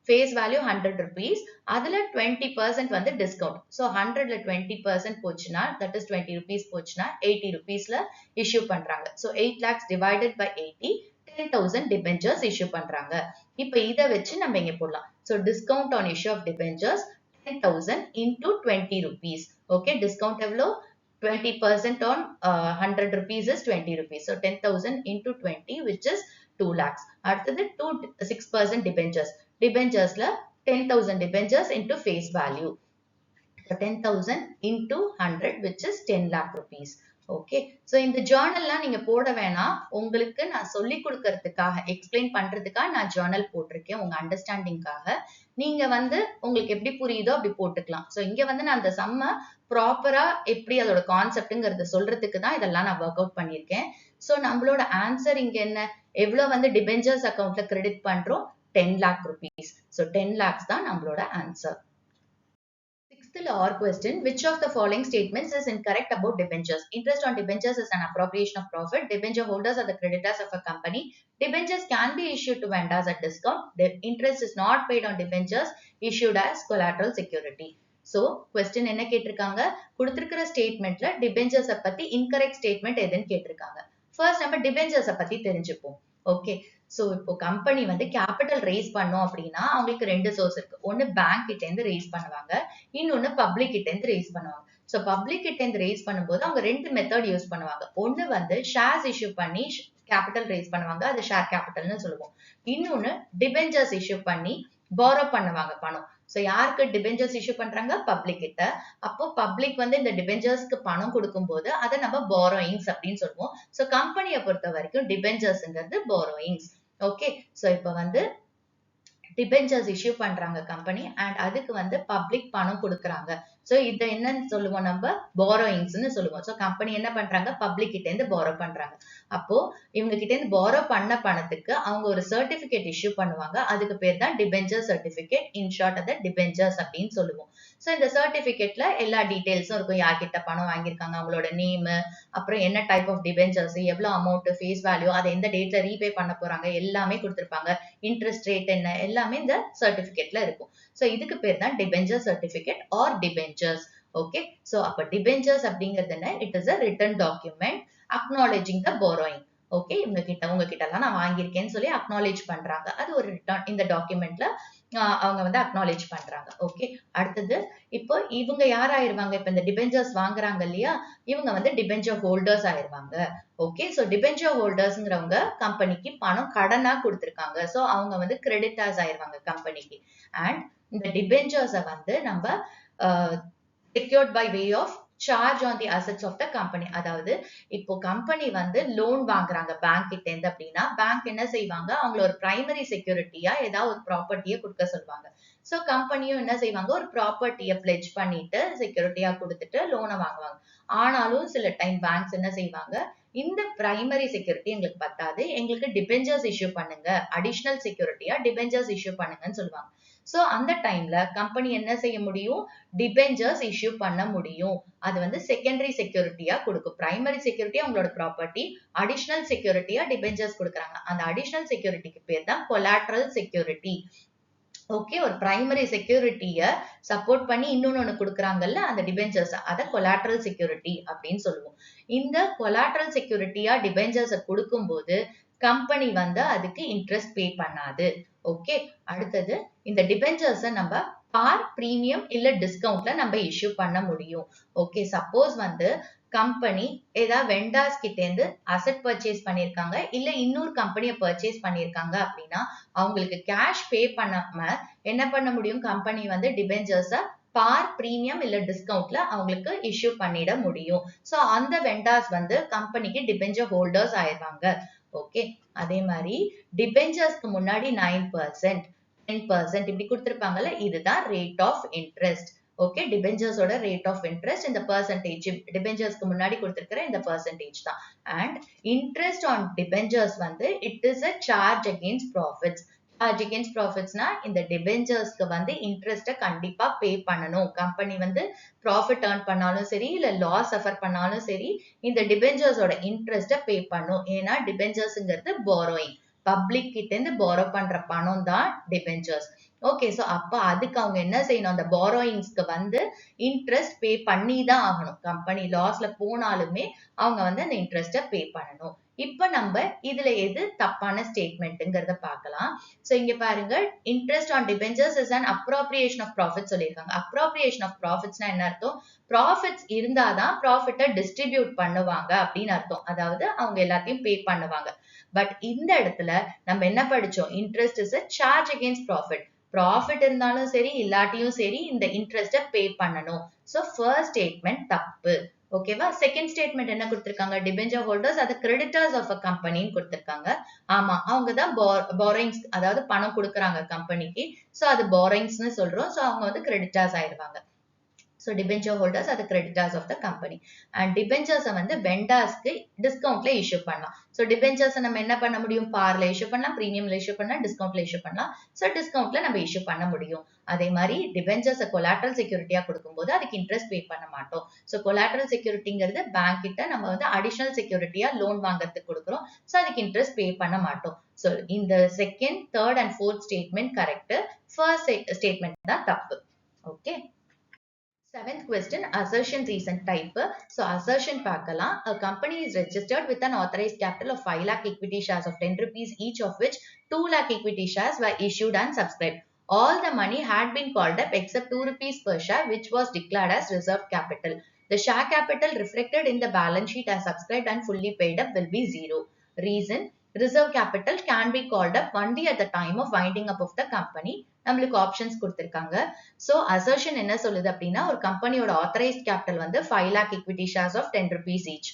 Speaker 1: face value 100 rupees. அதுல 20% வந்து discount. So 100ல 20% போச்சுனா that is 20 rupees போச்சுனா 80 rupeesல issue பண்றாங்க. So 8 lakhs divided by 80 10,000 debentures issue பண்றாங்க. இப்போ இத வச்சு நம்ம இங்க போடலாம். So discount on issue of debentures 10,000 into 20 rupees. Okay, discount எவ்வளோ 20% on 100 rupees is 20 rupees. So 10,000 into 20 which is 2 lakhs. அடுத்தது 6% debentures. Debenturesல 10,000 debentures into face value. So 10,000 into 100 which is 10 lakh rupees. Okay so இந்த ஜர்னல்லாம் நீங்க போட வேணாம். உங்களுக்கு நான் சொல்லி கொடுக்கிறதுக்காக explain பண்றதுக்காக நான் ஜர்னல் போட்டிருக்கேன் உங்க அண்டர்ஸ்டாண்டிங்காக. நீங்க வந்து உங்களுக்கு எப்படி புரியுதோ அப்படி போட்டுக்கலாம். சோ இங்க வந்து நான் அந்த சம்ம ப்ராப்பரா எப்படி அதோட கான்செப்ட்ங்கிறத சொல்றதுக்கு தான் இதெல்லாம் நான் ஒர்க் அவுட் பண்ணியிருக்கேன். சோ நம்மளோட ஆன்சர் இங்க என்ன எவ்வளவு வந்து டிபெஞ்சர்ஸ் அக்கவுண்ட்ல கிரெடிட் பண்றோம் 10 lakh rupees. So 10 lakhs தான் நம்மளோட answer. Fifth law or question, which of the following statements is incorrect about debentures? Interest on debentures is an appropriation of profit. Debenture holders are the creditors of a company. Debentures can be issued to vendors at discount. The interest is not paid on debentures issued as collateral security. So, question என்ன கேட்டிருக்காங்க? கொடுத்திருக்கிற ஸ்டேட்மெண்ட்ல debentures பத்தி incorrect statement எதுன்னு கேட்டிருக்காங்க. First நம்ம debentures பத்தி தெரிஞ்சுப்போம். Okay, so இப்போ கம்பெனி வந்து கேபிட்டல் ரேஸ் பண்ணோம் அப்படின்னா அவங்களுக்கு ரெண்டு சோர்ஸ் இருக்கு. ஒன்னு பேங்க் கிட்ட இருந்து ரேஸ் பண்ணுவாங்க, இன்னொன்னு பப்ளிக் கிட்ட இருந்து ரேஸ் பண்ணுவாங்க. சோ பப்ளிக் கிட்ட இருந்து ரேஸ் பண்ணும்போது அவங்க ரெண்டு மெத்தட் யூஸ் பண்ணுவாங்க. ஒன்னு வந்து ஷேர்ஸ் இஷ்யூ பண்ணி கேபிட்டல் ரேஸ் பண்ணுவாங்க, அது ஷேர் கேபிட்டல்னு சொல்லுவோம். இன்னொன்னு டிபெஞ்சர்ஸ் இஷ்யூ பண்ணி பாரோ பண்ணுவாங்க பணம். சோ யாருக்கு டிபெஞ்சர்ஸ் இஷ்யூ பண்றாங்க? பப்ளிக் கிட்ட. அப்போ பப்ளிக் வந்து இந்த டிபெஞ்சர்ஸ்க்கு பணம் கொடுக்கும்போது அதை நம்ம பாரோயிங்ஸ் அப்படின்னு சொல்லுவோம். சோ கம்பெனியை பொறுத்த வரைக்கும் டிபெஞ்சர்ஸ்ங்கிறது பாரோயிங்ஸ். ஓகே, சோ இப்ப வந்து டிபெஞ்சர்ஸ் இஷ்யூ பண்றாங்க கம்பெனி அண்ட் அதுக்கு வந்து பப்ளிக் பணம் கொடுக்குறாங்க. சோ இத என்னன்னு சொல்லுவோம்? நம்ம பாரோயிங்ஸ்னு சொல்லுவோம். சோ கம்பெனி என்ன பண்றாங்க? பப்ளிக் கிட்ட இருந்து பாரோ பண்றாங்க. அப்போ இவங்க கிட்ட இருந்து பாரோ பண்ண பணத்துக்கு அவங்க ஒரு சர்டிபிகேட் இஷ்யூ பண்ணுவாங்க. அதுக்கு பேர் தான் டிபெஞ்சர் சர்டிபிகேட். இன் ஷார்ட் அதை டிபெஞ்சர்ஸ் அப்படின்னு சொல்லுவோம். சோ இந்த சர்டிபிகேட்ல எல்லா டீடைல்ஸும் இருக்கும். யார்கிட்ட பணம் வாங்கியிருக்காங்க, அவங்களோட நேம், அப்புறம் என்ன டைப் ஆஃப் டிபெஞ்சர்ஸ், எவ்வளவு அமௌண்ட், ஃபேஸ் வேல்யூ, அதை எந்த டேட்ல ரீபே பண்ண போறாங்க எல்லாமே கொடுத்திருப்பாங்க. இன்ட்ரெஸ்ட் ரேட் என்ன எல்லாமே இந்த சர்டிபிகேட்ல இருக்கும். சோ இதுக்கு பேர் தான் debenture certificate or debentures. Okay, so அப்ப டிபெஞ்சர்ஸ் அப்படிங்கிறது என்ன? It is a written document acknowledging the borrowing. Okay, உங்ககிட்ட எல்லாம் நான் வாங்கியிருக்கேன்னு சொல்லி அக்னாலேஜ் பண்றாங்க. அது ஒரு இந்த டாக்குமெண்ட்ல அவங்க வந்து அக்னாலேஜ் பண்றாங்க. ஓகே, அடுத்தது இப்போ இவங்க யார் ஆயிருவாங்க? இப்ப இந்த டிபெஞ்சர்ஸ் வாங்குறாங்க இல்லையா, இவங்க வந்து டிபெஞ்சர் ஹோல்டர்ஸ் ஆயிருவாங்க. ஓகே, சோ டிபெஞ்சர் ஹோல்டர்ஸ்ங்கிறவங்க கம்பெனிக்கு பணம் கடனா கொடுத்திருக்காங்க. சோ அவங்க வந்து கிரெடிட்டர்ஸ் ஆயிருவாங்க கம்பெனிக்கு. அண்ட் இந்த டிபெஞ்சர்ஸை வந்து நம்ம secured by way of charge on the assets of the company. அதாவது இப்போ கம்பெனி வந்து லோன் வாங்குறாங்க பேங்க் கிட்ட இருந்து அப்படின்னா பேங்க் என்ன செய்வாங்க? அவங்கள ஒரு பிரைமரி செக்யூரிட்டியா ஏதாவது ஒரு ப்ராப்பர்ட்டியை கொடுக்க சொல்லுவாங்க. சோ கம்பெனியும் என்ன செய்வாங்க? ஒரு ப்ராப்பர்ட்டியை பிளெட்ஜ் பண்ணிட்டு செக்யூரிட்டியா கொடுத்துட்டு லோனை வாங்குவாங்க. ஆனாலும் சில டைம் பேங்க்ஸ் என்ன செய்வாங்க? இந்த பிரைமரி செக்யூரிட்டி எங்களுக்கு பத்தாது, எங்களுக்கு டிபெஞ்சர்ஸ் இஷ்யூ பண்ணுங்க, அடிஷனல் செக்யூரிட்டியா டிபெஞ்சர்ஸ் இஷ்யூ பண்ணுங்கன்னு சொல்லுவாங்க. சோ அந்த டைம்ல கம்பெனி என்ன செய்ய முடியும்? டிபெஞ்சர்ஸ் இஷ்யூ பண்ண முடியும். அது வந்து செகண்டரி செக்யூரிட்டியா கொடுக்கும். பிரைமரி செக்யூரிட்டி அவங்களோட ப்ராப்பர்ட்டி, அடிஷனல் செக்யூரிட்டியா டிபெஞ்சர்ஸ் கொடுக்குறாங்க. அந்த அடிஷனல் செக்யூரிட்டிக்கு பேர் தான் கொலாட்ரல் செக்யூரிட்டி. ஓகே, ஒரு பிரைமரி செக்யூரிட்டிய சப்போர்ட் பண்ணி இன்னொன்னு கொடுக்குறாங்கல்ல அந்த டிபெஞ்சர்ஸ், அத கொலாட்ரல் செக்யூரிட்டி அப்படின்னு சொல்லுவோம். இந்த கொலாட்ரல் செக்யூரிட்டியா டிபெஞ்சர்ஸ் கொடுக்கும்போது கம்பெனி வந்து அதுக்கு இன்ட்ரெஸ்ட் பே பண்ணாது. ஓகே, அடுத்தது இந்த டிபெஞ்சர்ஸ் நம்ம பார், பிரீமியம் இல்ல டிஸ்கவுண்ட்ல நம்ம இஷ்யூ பண்ண முடியும். ஓகே, சப்போஸ் வந்து கம்பெனி ஏதாவது வெண்டார்ஸ் கிட்ட இருந்து அசெட் பர்ச்சேஸ் பண்ணிருக்காங்க, இல்ல இன்னொரு கம்பெனியை பர்ச்சேஸ் பண்ணிருக்காங்க அப்படின்னா அவங்களுக்கு கேஷ் பே பண்ணாம என்ன பண்ண முடியும்? கம்பெனி வந்து டிபெஞ்சர்ஸ பார், பிரீமியம் இல்ல டிஸ்கவுண்ட்ல அவங்களுக்கு இஷ்யூ பண்ணிட முடியும். சோ அந்த வெண்டார்ஸ் வந்து கம்பெனிக்கு டிபெஞ்சர் ஹோல்டர்ஸ் ஆயிடுவாங்க. ஓகே, அதே மாதிரி டிபெஞ்சர்ஸ்க்கு முன்னாடி 9%, 10% இப்படி கொடுத்திருப்பாங்கல்ல, இதுதான் ரேட் ஆஃப் இன்ட்ரெஸ்ட். ஓகே, டிபெஞ்சர்ஸோட ரேட் ஆஃப் இன்ட்ரெஸ்ட் இந்த பெர்சன்டேஜ், டிபெஞ்சர்ஸ்க்கு முன்னாடி கொடுத்திருக்கிற இந்த பெர்சன்டேஜ் தான். அண்ட் இன்ட்ரெஸ்ட் ஆன் டிபெஞ்சர்ஸ் வந்து it is a charge against profits. Charge against ப்ராஃபிட்ஸ்னா இந்த டிபெஞ்சர்ஸ்க்கு வந்து இன்ட்ரெஸ்ட்டை கண்டிப்பா பே பண்ணணும். கம்பெனி வந்து ப்ராஃபிட் ஏர்ன் பண்ணாலும் சரி இல்ல லாஸ் சஃபர் பண்ணாலும் சரி இந்த டிபெஞ்சர்ஸோட இன்ட்ரெஸ்ட்டை பே பண்ணும். ஏன்னா டிபெஞ்சர்ஸ்ங்கிறது பாரோயிங், பப்ளிக் கிட்ட இருந்து பாரோ பண்ற பணம் தான் டிபெஞ்சர்ஸ். ஓகே, சோ அப்ப அதுக்கு அவங்க என்ன செய்யணும்? அந்த பாரோயிங்ஸ்க்கு வந்து இன்ட்ரெஸ்ட் பே பண்ணி தான் ஆகணும். கம்பெனி லாஸ்ல போனாலுமே அவங்க வந்து அந்த இன்ட்ரெஸ்ட்டை பே பண்ணணும். இப்ப நம்ம இதுல எது தப்பான ஸ்டேட்மெண்ட்ங்கிறத பார்க்கலாம். சோ இங்க பாருங்க, interest on debentures is an appropriation of profit சொல்லியிருக்காங்க. appropriation of profitsனா என்ன அர்த்தம்? ப்ராஃபிட்ஸ் இருந்தாதான் ப்ராஃபிட்டை டிஸ்ட்ரிபியூட் பண்ணுவாங்க அப்படின்னு அர்த்தம். அதாவது அவங்க எல்லாத்தையும் பே பண்ணுவாங்க. பட் இந்த இடத்துல நம்ம என்ன படிச்சோம்? Interest is a charge against profit. Profit இருந்தாலும் சரி இல்லாட்டியும் சரி இந்த இன்ட்ரெஸ்ட்டை பே பண்ணணும். சோ ஃபர்ஸ்ட் ஸ்டேட்மெண்ட் தப்பு. ஓகேவா? செகண்ட் ஸ்டேட்மெண்ட் என்ன கொடுத்திருக்காங்க? டிபெஞ்சர் ஹோல்டர்ஸ் அது கிரெடிட்டர்ஸ் ஆஃப் அ கம்பெனின்னு கொடுத்திருக்காங்க. ஆமா, அவங்க தான் பாரோயிங்ஸ், அதாவது பணம் கொடுக்குறாங்க கம்பெனிக்கு. சோ அது பாரோயிங்ஸ்னு சொல்றோம். சோ அவங்க வந்து கிரெடிட்டர்ஸ் ஆயிடுவாங்க. So debenture holders are the creditors of the company. And debentures வந்து vendors-க்கு discount-ல issue பண்ணலாம். So debentures நம்ம என்ன பண்ண முடியும்? Par-ல issue பண்ணலாம், premium-ல issue பண்ணலாம், discount-ல issue பண்ணலாம். So discount-ல நம்ம issue பண்ண முடியும். அதே மாதிரி debentures collateral security-யா கொடுக்கும்போது அதுக்கு interest pay பண்ண மாட்டோம். So collateral security-ங்கிறது bank கிட்ட நம்ம வந்து additional security-யா loan வாங்குறதுக்கு கொடுக்குறோம். So அதுக்கு interest pay பண்ண மாட்டோம். So இந்த second, third and fourth statement correct. First statement தான் தப்பு. Okay. Seventh question, assertion reason type. So assertion பார்க்கலாம். A company is registered with an authorized capital of 5 lakh equity shares of 10 rupees each, of which 2 lakh equity shares were issued and subscribed. All the money had been called up except 2 rupees per share, which was declared as reserved capital. The share capital reflected in the balance sheet as subscribed and fully paid up will be 0. Reason, reserve capital can be called up only at the time of winding up of the company. நம்மளுக்கு options கொடுத்திருக்காங்க. So assertion என்ன சொல்லுது அப்படின்னா, ஒரு கம்பெனியோட authorised capital வந்து 5 lakh equity shares of 10 rupees each.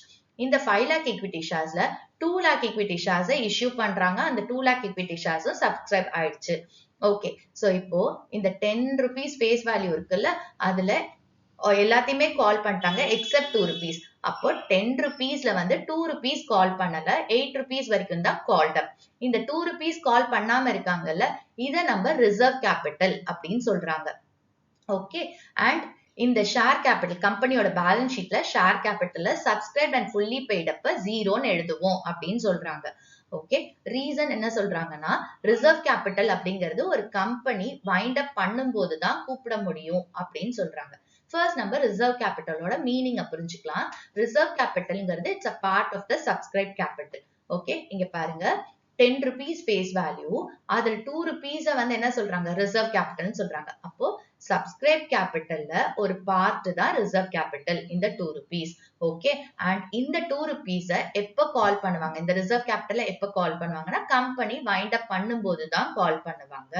Speaker 1: இந்த 5 lakh equity sharesல 2 lakh equity shares issue பண்றாங்க. அந்த 2 lakh equity shares சப்ஸ்கிரைப் ஆயிடுச்சு. ஓகே, சோ இப்போ இந்த 10 rupees ஃபேஸ் வேல்யூ இருக்குல்ல, அதுல எல்லாத்தையுமே கால் பண்ணிட்டாங்க எக்ஸப்ட் 2 rupees. அப்போ 10 rupeesல வந்து 2 rupees கால் பண்ணல, 8 rupees வரைக்கும் தான் கால்ட் அப். இந்த 2 rupees கால் பண்ணாம இருக்காங்கல்ல, இத நம்ம ரிசர்வ் கேபிட்டல் அப்படின்னு சொல்றாங்க. ஓகே, அண்ட் இந்த ஷேர் கேபிட்டல் கம்பெனியோட பேலன்ஸ் ஷீட்ல ஷேர் கேபிட்டல்ல subscribe and fully paid up 0ன்னு எழுதுவோம் அப்படின்னு சொல்றாங்க. ஓகே, ரீசன் என்ன சொல்றாங்கன்னா, ரிசர்வ் கேபிட்டல் அப்படிங்கிறது ஒரு கம்பெனி வைண்ட் அப் பண்ணும்போது தான் கூப்பிட முடியும் அப்படின்னு சொல்றாங்க. ஃபர்ஸ்ட் நம்ம ரிசர்வ் கேபிட்டலோட மீனிங் புரிஞ்சுக்கலாம். ரிசர்வ் கேபிட்டல்ங்கிறது it's a part of the subscribe capital. Okay, இங்க பாருங்க 10 rupees ஃபேஸ் வேல்யூ, அதுல 2 rupees வந்து என்ன சொல்றாங்க, ரிசர்வ் கேபிட்டல்னு சொல்றாங்க. அப்போ சப்ஸ்கிரைப் கேபிட்டல்ல ஒரு பார்ட் தான் ரிசர்வ் கேபிட்டல், இந்த 2 rupees. ஓகே, அண்ட் இந்த 2 rupees எப்ப கால் பண்ணுவாங்க, இந்த ரிசர்வ் கேபிட்டல்ல எப்ப கால் பண்ணுவாங்கன்னா, கம்பெனி வைண்ட் அப் பண்ணும்போது தான் கால் பண்ணுவாங்க.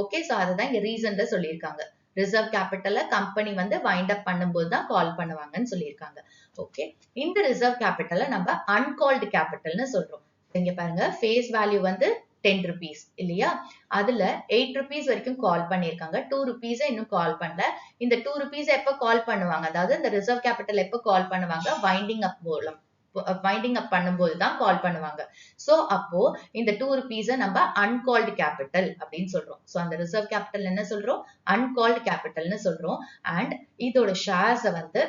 Speaker 1: ஓகே, சோ அதுதான் இங்க ரீசன்ல சொல்லியிருக்காங்க. ரிசர்வ் கேபிட்டல்ல கம்பெனி வந்து வைண்ட் அப் பண்ணும்போது தான் கால் பண்ணுவாங்கன்னு சொல்லியிருக்காங்க. ஓகே, இந்த ரிசர்வ் கேபிட்டல்ல நம்ம அன்கால்டு கேபிட்டல்னு சொல்றோம். இங்க பாருங்க, ஃபேஸ் வேல்யூ வந்து 10 rupees இல்லையா, அதுல 8 rupees வரைக்கும் கால் பண்ணிருக்காங்க, 2 rupees இன்னும் கால் பண்ணல. இந்த 2 rupees எப்ப கால் பண்ணுவாங்க, அதாவது இந்த ரிசர்வ் கேபிட்டல் எப்ப கால் பண்ணுவாங்க, வைண்டிங் அப் மூலம் வைண்டிங் அப் பண்ணும்போது தான் கால் பண்ணுவாங்க. சோ அப்போ இந்த 2 rupees நம்ம அன்கால்டு கேபிட்டல் அப்படின்னு சொல்றோம். சோ அந்த ரிசர்வ் கேபிட்டல் என்ன சொல்றோம், அன்கால்டு கேபிட்டல்னு சொல்றோம். அண்ட் இதோட ஷேர்ஸ் வந்து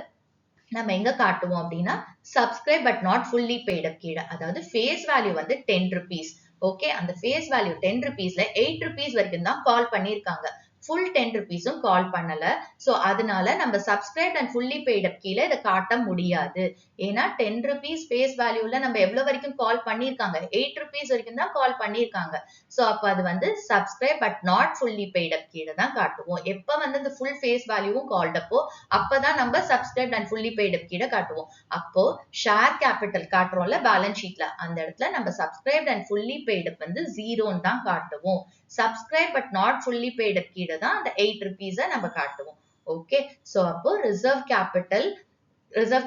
Speaker 1: நம்ம எங்க காட்டுவோம் அப்படின்னா, subscribe but not fully paid up கீழே, அதாவது ஃபேஸ் வேல்யூ வந்து 10 rupees. ஓகே, அந்த ஃபேஸ் வேல்யூ 10 rupeesல 8 rupees வரைக்கும் தான் கால் பண்ணிருக்காங்க, full 10 rupees-ம் கால் பண்ணல. சோ அதனால நம்ம subscribe and fully paid up கீழே இதை காட்ட முடியாது. ஏன்னா 10 rupees ஃபேஸ் வேல்யூல நம்ம எவ்வளவு வரைக்கும் கால் பண்ணிருக்காங்க, 8 rupees வரைக்கும் தான் கால் பண்ணிருக்காங்க. சோ அப்ப அது வந்து subscribe but not fully paid up கீழே தான் காட்டுவோம். எப்ப வந்து இந்த ஃபுல் ஃபேஸ் வேல்யூவும் கால்ட் அப்போ அப்பதான் நம்ம subscribe and fully paid up கீழே காட்டுவோம். அப்போ ஷேர் கேபிட்டல் காட்டுறோம்ல பேலன்ஸ் ஷீட்ல, அந்த இடத்துல நம்ம சப்ஸ்கிரைப் அண்ட் ஃபுல்லி பெய்ட் அப் வந்து 0ன்னு தான் காட்டுவோம். Subscribe but not fully paid up கீழே தான் அந்த 8 rupees நம்ம காட்டுவோம். ஓகே, சோ அப்போ ரிசர்வ்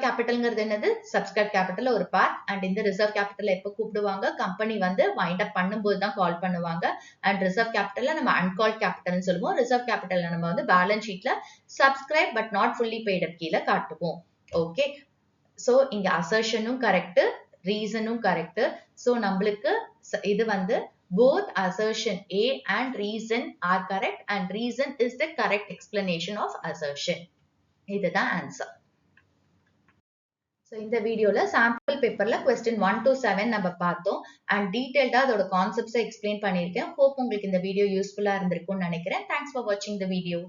Speaker 1: கேபிட்டல்ங்கிறது என்னது, சப்ஸ்கிரைப் கேபிட்டல் ஒரு பார்ட். அண்ட் இந்த ரிசர்வ் கேபிட்டல் எப்ப கூப்பிடுவாங்க, கம்பெனி வந்து வைண்ட் அப் பண்ணும்போது தான் கால் பண்ணுவாங்க. அண்ட் ரிசர்வ் கேபிட்டல்ல நம்ம அன்கால்ட் கேபிட்டல்னு சொல்லுவோம். ரிசர்வ் கேபிட்டல்ல நம்ம வந்து பேலன்ஸ் ஷீட்ல subscribe but not fully paid up கீழே காட்டுவோம். ஓகே, சோ இங்க அசர்ஷனும் கரெக்ட், ரீசனும் கரெக்ட். சோ நம்மளுக்கு இது வந்து both assertion A and reason are correct and reason is the correct explanation of assertion. இதுதான் answer. So இந்த வீடியோல சாம்பிள் பேப்பர்ல question 1 to 7 நம்ம பார்த்தோம் and detailed அதோட concepts explain பண்ணிருக்கேன். Hope உங்களுக்கு இந்த வீடியோ யூஸ்ஃபுல்லா இருந்திருக்கும்னு நினைக்கிறேன். Thanks for watching the video.